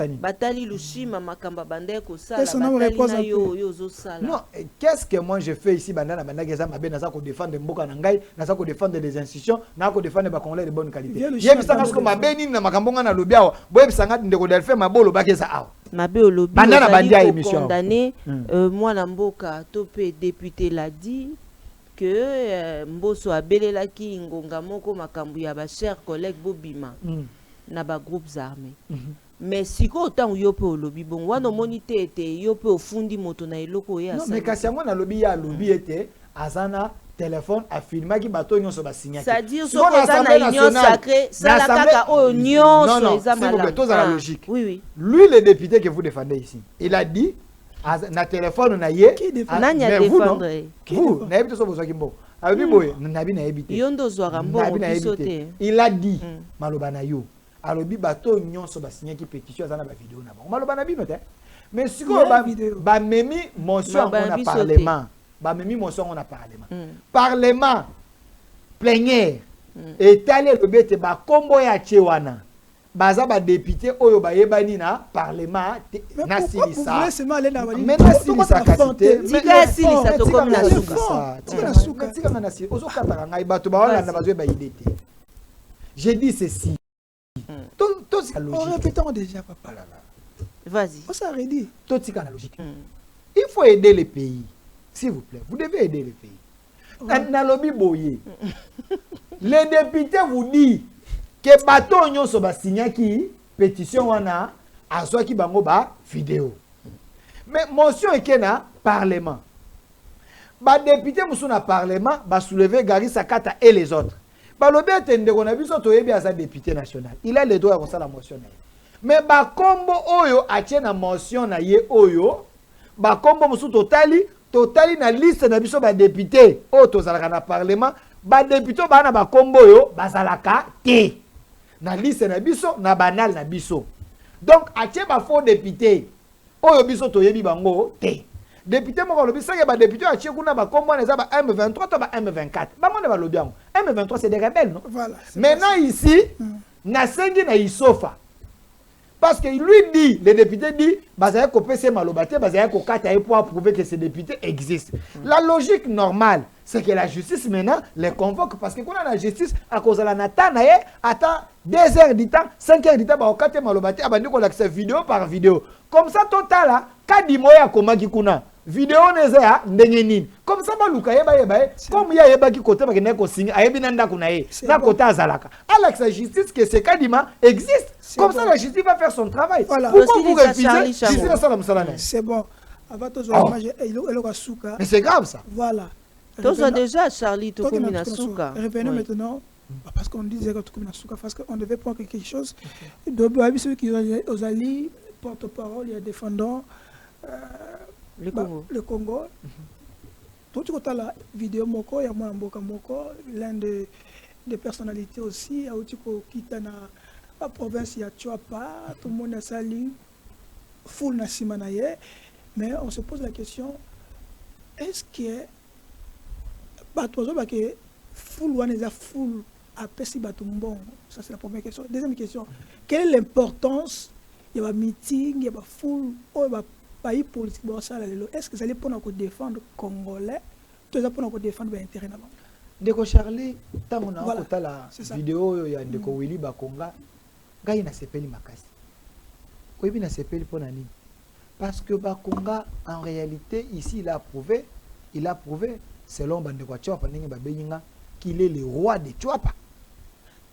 ani. Batali lushima makamba bande ko sala batali na yo zo sala. Non, qu'est-ce que moi je fais ici bandana bandaka za mabe naza ko défendre mboka na ngai, naza ko défendre des institutions, na ko défendre ba congolais de bonne qualité. Yebisanga ko mabe nini na makambo nga na lobby awa, boyebisanga ndeko Delphin mabolo bakeza awa. Mabe au lobby bandana bandia émission. Condamné moi na mboka topé député l'a dit que Mboso abelelaki ngonga moko makambu ya ba chers collègues bobima na ba groupes armés. Mais si ko autant yo pe au lobby bon wana monité était yo pe au fundi moto na eloko ya. Non mais kasi yango na lobby ya lobby était azana téléphone a filmé ki bato nyonso ba signature. C'est-à-dire so ko za na union sacrée ça la kaka o nyonso ezamala. Tous à la logique. Oui oui. Lui le député que vous défendez ici, il a dit na téléphone na ye nani a défendre vous na ebité so bozo kimbo abi boye na bi na ebité yondo zwara mbongo bisote il a dit maloba na yo alobi bato nyonso ba signé ki pétition za na ba vidéo na bango maloba na bino te mais siko ba memi motion on a parlement ba memi motion on a parlement parlement plénière étalé le bete ba kombo ya chewana baza ba député oyo ba yebani na parlement na silisa mais na silisa kasite tika silisa to comme na suka tika na silisa ozo kataka ngai bato ba wala na bazo ba idée. J'ai dit ceci tout c'est logique. Répétons déjà papa là. Vas-y. On s'est redit. Tout c'est la logique. Il faut aider les pays. S'il vous plaît, vous devez aider les pays. Na lobby boye. Les députés vous disent que bateau nyonso ba signé ki pétition wana azwa ki bango ba vidéo. Mais motion ekena parlement. Ba député musu na parlement ba soulever Gary Sakata et les autres. Ba lobi etende ko na biso to yebi asa député national. Il a le droit à la motion. Mais ba kombo oyo atie na motion na ye oyo ba kombo musu totali na liste na biso ba député o to zalaka na parlement ba député ba na ba kombo yo bazalaka te. Na liste na biso na banal na biso. Donc atie ba faux député oyo biso to yebi bango te. Député moko lobi ça ba député atie kuna ba kombo na za ba M23 to ba M24. Ba monde ba lobi yango. M23 c'est des rebelles non? Voilà. Maintenant ici na sengi na isofa. Parce que lui dit, les députés dit, bazaya ko pese malobate, bazaya ko kata pour prouver que ces députés existent. La logique normale, c'est que la justice maintenant les convoque parce que quand on a la justice à cause de la natana attend 2 heures du temps, 5 heures du temps, ba kata malobate, abandi ko l'accès vidéo par vidéo. Comme ça total là, kadi moya komaki kuna. Vidéo neza ndenge nini. Comme ça baluka yeba comme ya yeba ki côté ba kene ko signer ayebi nanda kuna ye. Na kota azalaka. Alors que la justice que c'est kadima existe. Comme ça la justice va faire son travail. Voilà. Pourquoi vous refusez? C'est bon. Avant tout ça, mais c'est grave ça. Voilà. Toi déjà Charlie to comme na suka. Revenons maintenant parce qu'on disait que comme na suka parce qu'on devait prendre quelque chose. De ceux qui aux alliés porte-parole et défendant le Congo. Tout tu as la vidéo moko ya mwana mboka moko l'un des personnalités aussi a outi ko kitana la province ya Chuapa tout le monde a sali full na simanaye mais on se pose la question est-ce que batozo ba que full wana za full a pesi batumbon ça c'est la première question. Deuxième question, quelle est l'importance il y a meeting il y a full ou pays politique est-ce que ça allait pour nous défendre congolais tout ça pour nous défendre l'intérêt là-bas. Ndeko Charlie tango na kota la vidéo ya ndeko Willy Bakonga ngai na sepeli makasi. Oyebi na sepeli pour nani? Parce que Bakonga en réalité ici il a prouvé selon bandeko Chuapa ndenge ba benyinga qu'il est le roi de Chuapa.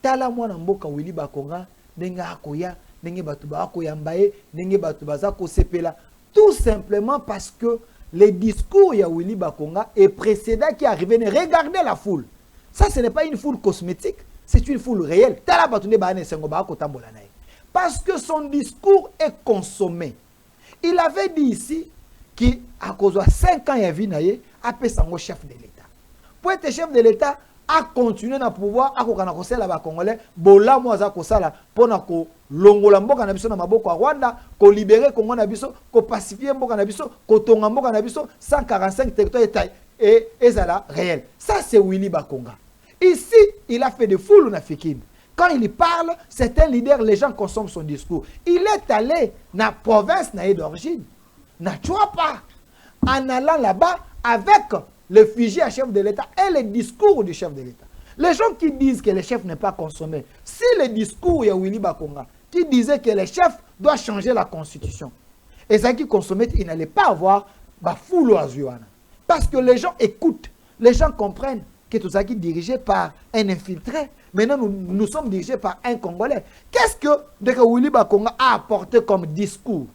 Tala mwana mboka Willy Bakonga ndenge akoya ndenge batu ba akoyambaye ndenge batu baza ko sepela. Tout simplement parce que le discours de Willy Bakonga est précédent qui arrivait. Regardez la foule. Ça, ce n'est pas une foule cosmétique, c'est une foule réelle. Parce que son discours est consommé. Il avait dit ici qu'à cause de 5 ans, il y a vu un chef de l'État. Pour être chef de l'État, à continuer na pouvoir à kokana kosala ba congolais bola mo za kosala pona ko longola mboka na biso na maboko ya Rwanda ko libérer Congo na biso ko pacifier mboka na biso ko tonga mboka na biso 145 territoires et ezala réel. Ça c'est Willy Bakonga. Ici, il a fait des foules na Fikine. Quand il parle, c'est un leader, les gens consomment son discours. Il est allé dans la province d'origine, na Chouapa, en allant là-bas avec le fusil à chef de l'État et le discours du chef de l'État. Les gens qui disent que le chef n'est pas consommé, si le discours de Willy Bakonga, qui disait que le chef doit changer la constitution, et ça qui consommait, il n'allait pas avoir la foule à Zouana. Parce que les gens écoutent, les gens comprennent que tout ça qui est dirigé par un infiltré. Maintenant, nous sommes dirigés par un Congolais. Qu'est-ce que Willy Bakonga a apporté comme discours?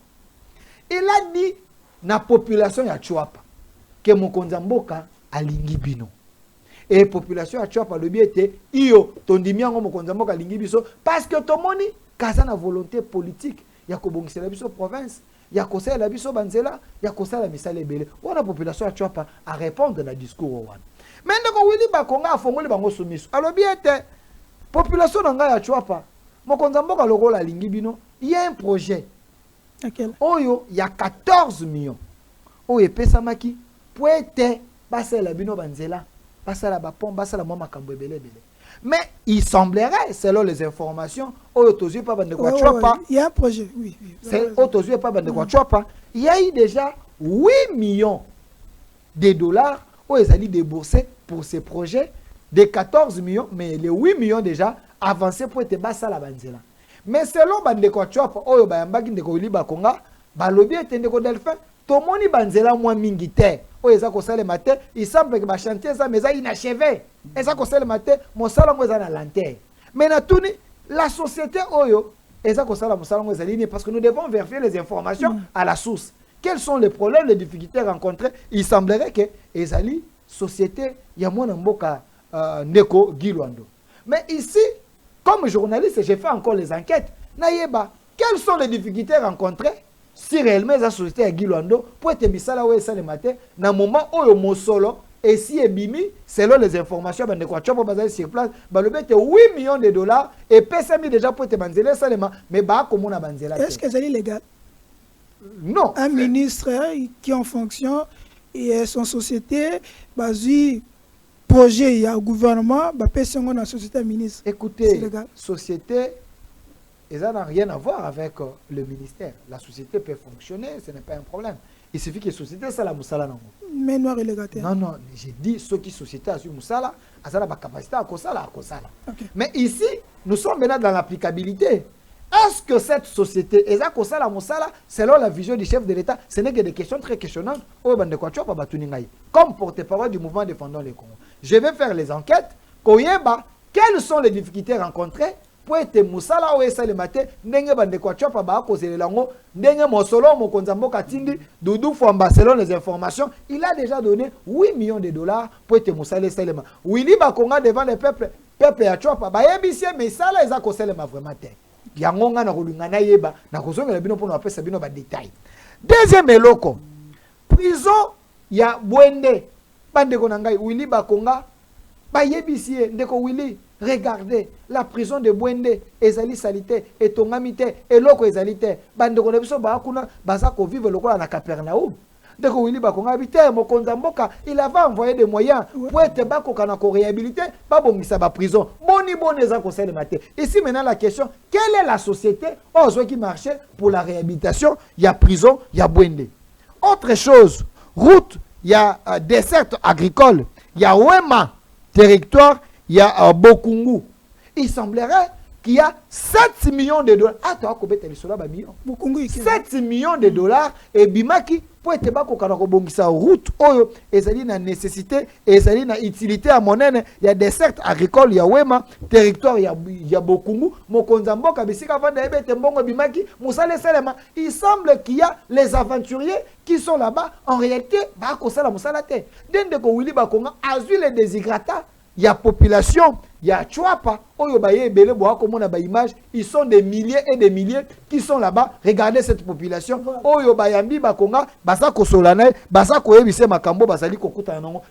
Il a dit na population ya Chouapa que Mokonza Mboka alingi bino. Et la population ya Chouapa le bien était iyo tondimiango Mokonza Mboka alingi biso parce que tomoni kaza na volonté politique ya kobongisela biso province, ya kosala biso banzela, ya kosala misala ebele. Wana population ya Chouapa a répondre na discours wana. Maintenant Willy Bakonga a fongoli bango soumiso. Alors bien était population nanga ya Chouapa, Mokonza Mboka lokola alingi bino, il y a un projet. Oyo, il y a 14 millions. Oyo pesamaki pour être basala bino banzela, basala bapon, basala mama kambo ebele ebele. Mais il semblerait, selon les informations, oyo tozu pa bande kwa Chouapa. Il y a un projet, oui. C'est oyo tozu pa bande kwa Chouapa. Il y a eu déjà 8 millions de dollars oyo ezali déboursés pour ces projets de 14 millions, mais les 8 millions déjà avancés pour être basala banzela. Mais selon Bandeko Chouapa, oyo bayambaki ndeko Willy Bakonga, balobi ete ndeko Delphin, tomoni banzela mwa mingi te. Oyo eza kosala matin, il semble que ba chantier ça mais ça inachevé. Eza kosala matin, mosala ngo eza na lanterne. Mais na tuni la société oyo eza kosala mosala ngo eza ligne parce que nous devons vérifier les informations à la source. Quels sont les problèmes, les difficultés rencontrées? Il semblerait que ezali société ya mwana mboka ndeko Gilwando. Mais ici, comme journaliste, j'ai fait encore les enquêtes. Naïeba, quelles sont les difficultés rencontrées si réellement la société à Gilwando pour être mis ça là où ça le matin, dans le moment où il y a solo et si est bimi, selon les informations, ben de quoi tu vas baser sur place, ben le bet 8 millions de dollars et PSM déjà pour te banzeler seulement, mais bah comment on a banzela? Est-ce que c'est illégal? Non. Un ministre qui est en fonction et son société basée projet, il y a un gouvernement, bah, dans la société ministre. Écoutez, société, ça n'a rien à voir avec le ministère. La société peut fonctionner, ce n'est pas un problème. Il suffit que la société, ça la moussala. Mais noir et légataire. Non, non, j'ai dit ceux qui société a su moussala, ça n'a pas capacité à kosala, à kosala. Okay. Mais ici, nous sommes maintenant dans l'applicabilité. Est-ce que cette société, Eza Kosala Moussala, selon la vision du chef de l'État, ce n'est que des questions très questionnantes, comme porte-parole du mouvement défendant les Congo. Je vais faire les enquêtes, Koyeba, quelles sont les difficultés rencontrées pour être Moussala ou Essa le matin, Nenge Bande Kwachopa ba cause de lango, Nenge Mosolo, Mokonzambo Katindi, Doudou Fouamba, selon les informations, il a déjà donné 8 millions de dollars pour être Moussala Essa le matin. Willy Bakonga devant le peuple à Chopa, Bayebissi, mais ça là, Eza Koselema vraiment terre. Yangonga na kolingana yeba na kozongela bino pona apesa bino ba détail. Deuxième eloko, prison ya Bwende bandeko na ngai Willy Bakonga ba yebisi ndeko Willy, regardez la prison de Bwende ezali salite etongamite eloko ezali te bandeko na biso ba kuna baza ko vivre lokola na Capernaum. Ndeko Willy Bakonga habité Mokonza Mboka, il avait envoyé des moyens pour être bako kana ko réhabiliter ba bongisa ba prison. Boni boneza ko sel matin. Ici maintenant la question, quelle est la société qui marchait pour la réhabilitation? Il y a prison, il y a Bwende. Autre chose, route, il y a dessert agricole, il y a Wema, territoire, il y a Bokungu. Il semblerait qu'il y a 7 millions de dollars. Ah, tu as combien de dollars? 7 millions de dollars et Bimaki pour être bako kana ko bongisa route oyo ezali na nécessité ezali na utilité à monene ya dessert agricole ya Wema territoire ya Bokungu Mokonza Mboka bisika vanda ebete mbongo Bimaki musale selema. Il semble qu'il y a les aventuriers qui sont là-bas en réalité bako sala musala te dende ko Willy Bakonga azui les déshydratats. Il y a population, il y a Chouapa, ils sont des milliers et des milliers qui sont là-bas. Regardez cette population.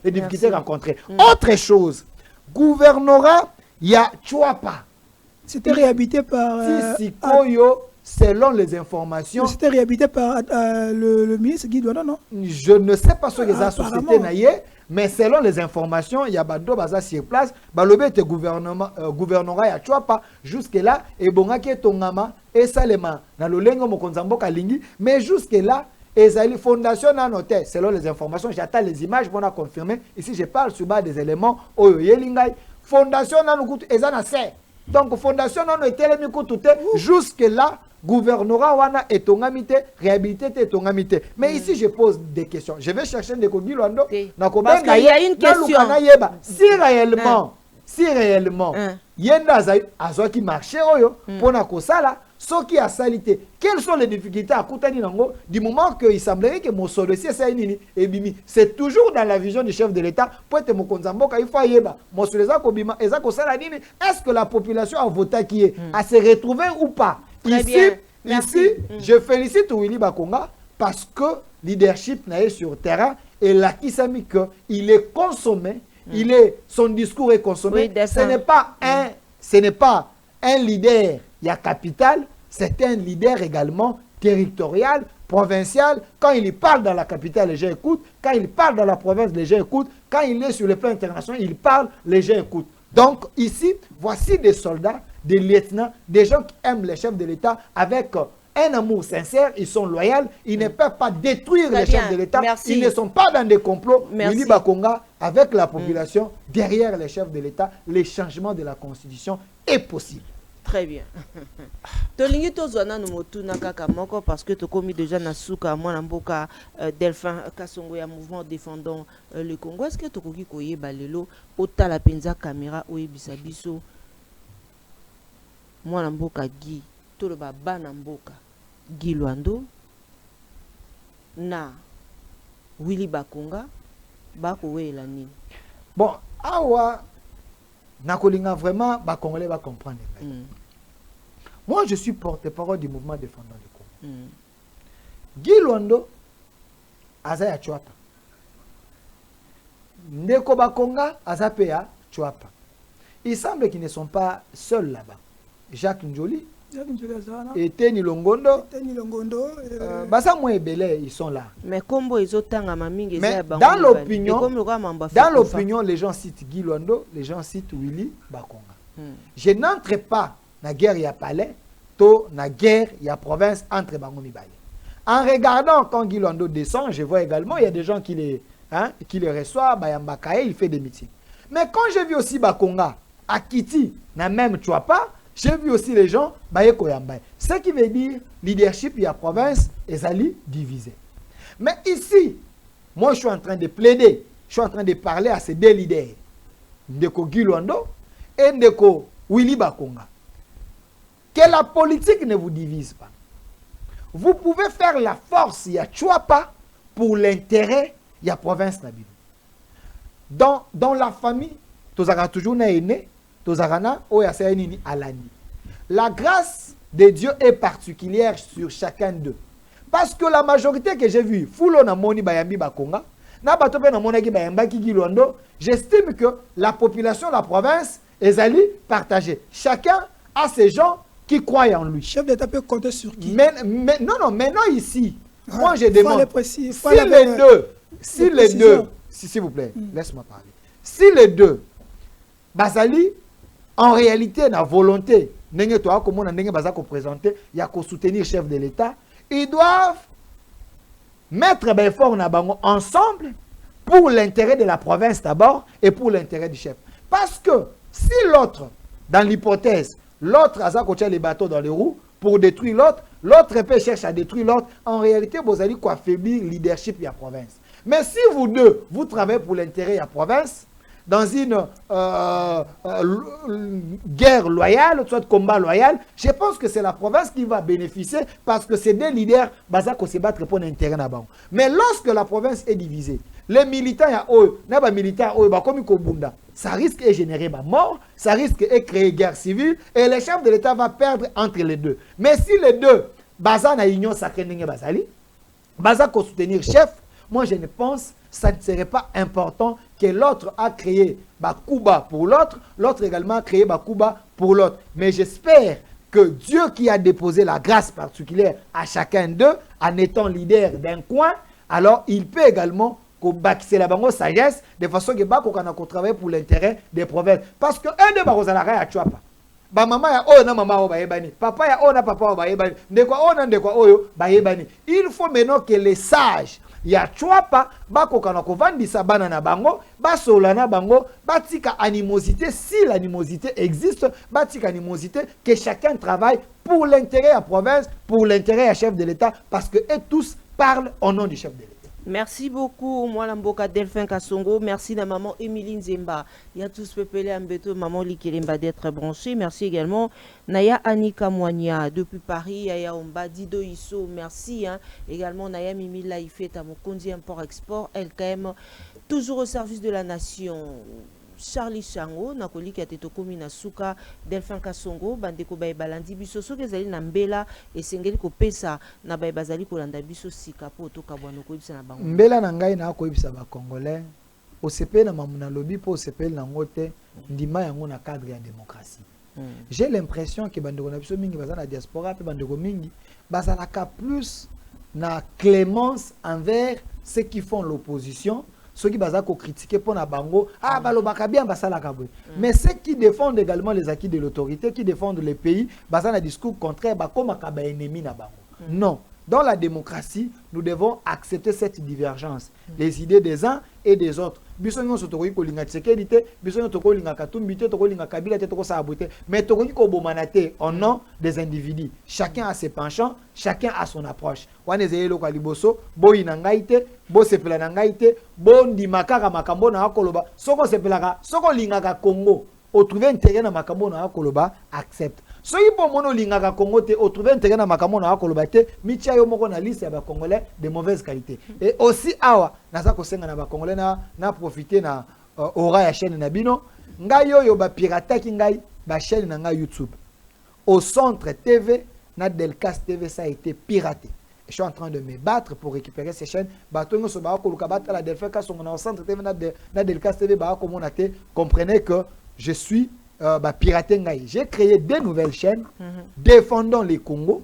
Les difficultés rencontrées. Autre chose, gouvernorat ya Chouapa. C'était réhabilité par... Sikoyo, selon les informations... C'était réhabilité par le ministre Guy Douanda, non? Je ne sais pas ce que les sociétés naïe, mais selon les informations, il y a Bado Baza sur place, Balobé était gouvernorat ya Chouapa, jusque-là, et Bongaki Tongama, et Salema, dans le Lengo Mokonzambo Kalingi, mais jusque-là, Ezali Fondation a noté, selon les informations, j'attends les images pour la confirmer. Ici, je parle sur base des éléments. Fondation a nous ezana c'est. Donc, Fondation a été jusque-là, gouvernorat wana et tongamité, réhabilité et tongamité. Mais ici, je pose des questions. Je vais chercher des codes Luando. Parce qu'il y a une question. Si réellement, yenda azo qui marche pour na kosala, ce qui a salité. Quelles sont les difficultés à Koutani Nango du moment qu'il semblerait que mon dossier c'est toujours dans la vision du chef de l'État pour être mon konzamboka il faut yeba mon est-ce que la population a voté qui est à se retrouver ou pas? Ici, je félicite Willy Bakonga parce que leadership n'est sur terrain et là qui s'est mis que il est consommé, son discours est consommé. Oui, ce n'est pas un leader, il y a capital, c'est un leader également territorial, provincial. Quand il parle dans la capitale, les gens écoutent. Quand il parle dans la province, les gens écoutent. Quand il est sur le plan international, il parle, les gens écoutent. Donc ici, voici des soldats, des lieutenants, des gens qui aiment les chefs de l'État avec un amour sincère, ils sont loyaux, ils ne peuvent pas détruire les chefs de l'État, ils ne sont pas dans des complots. Willy Bakonga, avec la population, derrière les chefs de l'État, les changements de la Constitution est possible. Très bien. Tolingi tozwana no motuna kaka moko parce que to komi déjà na suka mwana mboka Delphin Kasongo ya mouvement défendant le Congo. Est-ce que to koki koyeba lelo otala penza caméra oyebisa biso mwana mboka Guy toloba bana mboka Guy Lwando na Willy Bakonga bako wela nini? Bon, awa nakolinga vraiment Bakongolais va comprendre. Moi, je suis porte-parole du mouvement défendant le Congo. Guy Lwando, Azaya Chouapa. Ndeko Bakonga, Azapea Chouapa. Il semble qu'ils ne sont pas seuls là-bas. Jacques Njoli et Teni Longondo. Basa Moué Belé, ils sont là. Mais combo ils ont tant à mamingue. Mais dans l'opinion, les gens citent Guy Lwando, les gens citent Willy Bakonga. Je n'entre pas dans la guerre, il y a palais, dans la guerre, il y a province entre Bango Mibale. En regardant quand Guy Lwando descend, je vois également, il y a des gens qui les reçoivent, Bayambakaye, il fait des meetings. Mais quand j'ai vu aussi Bakonga, à Kiti, n'a même Chouapa, j'ai vu aussi les gens, ce qui veut dire leadership, il y a province, et Zali divisé. Mais ici, moi je suis en train de plaider, je suis en train de parler à ces deux leaders, Ndeko Guy Lwando et Ndeko Willy Bakonga. Que la politique ne vous divise pas. Vous pouvez faire la force, il y a Chouapa, pour l'intérêt, il y a province Nabil. Dans la famille, tous toujours né, la grâce de Dieu est particulière sur chacun d'eux. Parce que la majorité que j'ai vue, Fulo na moni bayambi bakonga, na batope na monaki bayamba ki Guy Lwando, j'estime que la population, la province, est allée partager. Chacun a ses gens qui croient en lui. Chef d'État peut compter sur qui? Mais non, maintenant ici, moi je demande, si les deux, s'il vous plaît, laisse-moi parler. Si les deux, Basali, en réalité, la volonté, il y a qu'à soutenir le chef de l'État, ils doivent mettre effort ensemble pour l'intérêt de la province d'abord et pour l'intérêt du chef. Parce que si l'autre, dans l'hypothèse, l'autre a coaché les bateaux dans les roues pour détruire l'autre, l'autre peut chercher à détruire l'autre, en réalité, vous allez affaiblir le leadership de la province. Mais si vous deux, vous travaillez pour l'intérêt de la province, dans une guerre loyale, soit combat loyal, je pense que c'est la province qui va bénéficier parce que c'est des leaders qui se battent pour l'intérêt là-bas. Mais lorsque la province est divisée, les militants, ça risque de générer ma mort, ça risque de créer guerre civile et le chef de l'État va perdre entre les deux. Mais si les deux, Baza na union sacrée Bazali, Baza ko soutenir chef, moi je ne pense ça ne serait pas important que l'autre a créé Bakuba pour l'autre, l'autre également a créé Bakuba pour l'autre. Mais j'espère que Dieu qui a déposé la grâce particulière à chacun d'eux, en étant leader d'un coin, alors il peut également bâtir la bango sagesse de façon que Bako kana travailler pour l'intérêt des provinces. Parce que un de Barozalara ya Chouapa. Ba mama ya o na mama o ba yebani. Papa ya o na papa o ba yebani. Ndekwa o na ndekwa oyo ba yebani. Il faut maintenant que les sages ya Chouapa Bako kana kovandisa bana na bango, basola na bango, batika animosité si l'animosité existe, batika animosité que chacun travaille pour l'intérêt de la province, pour l'intérêt du chef de l'État parce que eux tous parlent au nom du chef de l'État. Merci beaucoup, moi Lamboka Delphin Kasongo. Merci à maman Emiline Zemba. Il y a tous peuplé Ambeto, maman Likilemba d'être branchée. Merci également Naya Anika Moigna depuis Paris, Yaya Omba Dido Iso. Merci également Naya Mimi Laïfet à mon Kondi Import-Export, LKM, toujours au service de la nation. Charlie Chango, Nakoli qui a été commis na Souka, Delphin Kasongo, Bandeko Baïbalandi, Bisoso, Kezali Nambela, et Sengeli Kopesa, Nabaïbazali Kolanda Biso Sika, Poto Kabwano Koibisa na Bango. Mbela Nangai na Koibisa ba Congolais, OCP na Mamuna Lobi, pour OCP na Ngote, Ndima yango na cadre ya démocratie. J'ai l'impression que Bandeko na Biso Mingi, Bazana diaspora, pe Bandeko Mingi, Bazalaka plus na clémence envers ceux qui font l'opposition. Ceux qui ont critiqué pour la bango, bien, mais ceux qui défendent également les acquis de l'autorité, qui défendent les pays, un discours contraire, comme ennemi na bango. Non. Dans la démocratie, nous devons accepter cette divergence. Les idées des uns et des autres. Mais au nom des individus. Chacun a ses penchants, chacun a son approche. Accepte. So ipo mono lingaka Congo te trouver intérêt na makambo na koloba te mitia yo moko na liste ya ba congolais de mauvaise qualité. Et aussi awa naza ko senga na ba congolais na profiter na aura ya chaîne na bino ngai yo ba pirata ki ngai ba chaîne na ngai YouTube. Au Centre TV na Delcas TV ça a été piraté. Je suis en train de me battre pour récupérer ces chaînes. Batongo so ba ko luka battre la Delcas Kasongo na Centre TV na Delcas TV ba ko monate. Comprenez que je suis pirater ngai. J'ai créé des nouvelles chaînes défendant les Congo.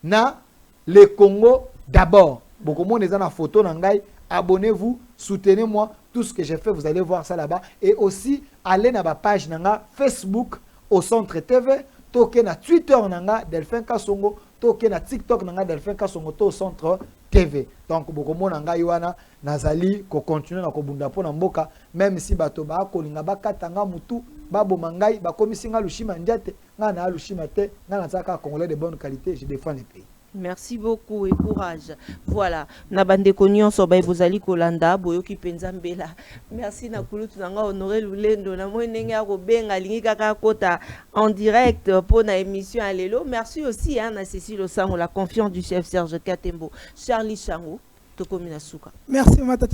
Na les Congo d'abord. Beaucoup de monde est dans la photo ngai. Abonnez-vous, soutenez-moi. Tout ce que j'ai fait, vous allez voir ça là-bas. Et aussi, allez dans ma page nanga Facebook au Centre TV. Toke na Twitter nanga Delphin Kasongo. Toke na TikTok nanga Delphin Kasongo au Centre TV. Donc beaucoup de monde nanga yoana nazali ko continuer na ko bunda po na mboka même si bato ba ko linga bakatanga mutu babo mangai ba komisinga lushima ndiate nga na lushima te nga na tsaka congolais de bonne qualité, je défends le pays. Merci beaucoup et courage. Voilà, na bande konyon so bay bozali kolanda boyoki penza mbela. Merci na kulutu nanga honoré Lulendo na mwenenge ya kobenga lingi kaka kota en direct pour na émission alelo. Merci aussi na Cécile Osango, la confiance du chef Serge Katembo. Charlie Chango, Tokomina Souka. Merci Matata.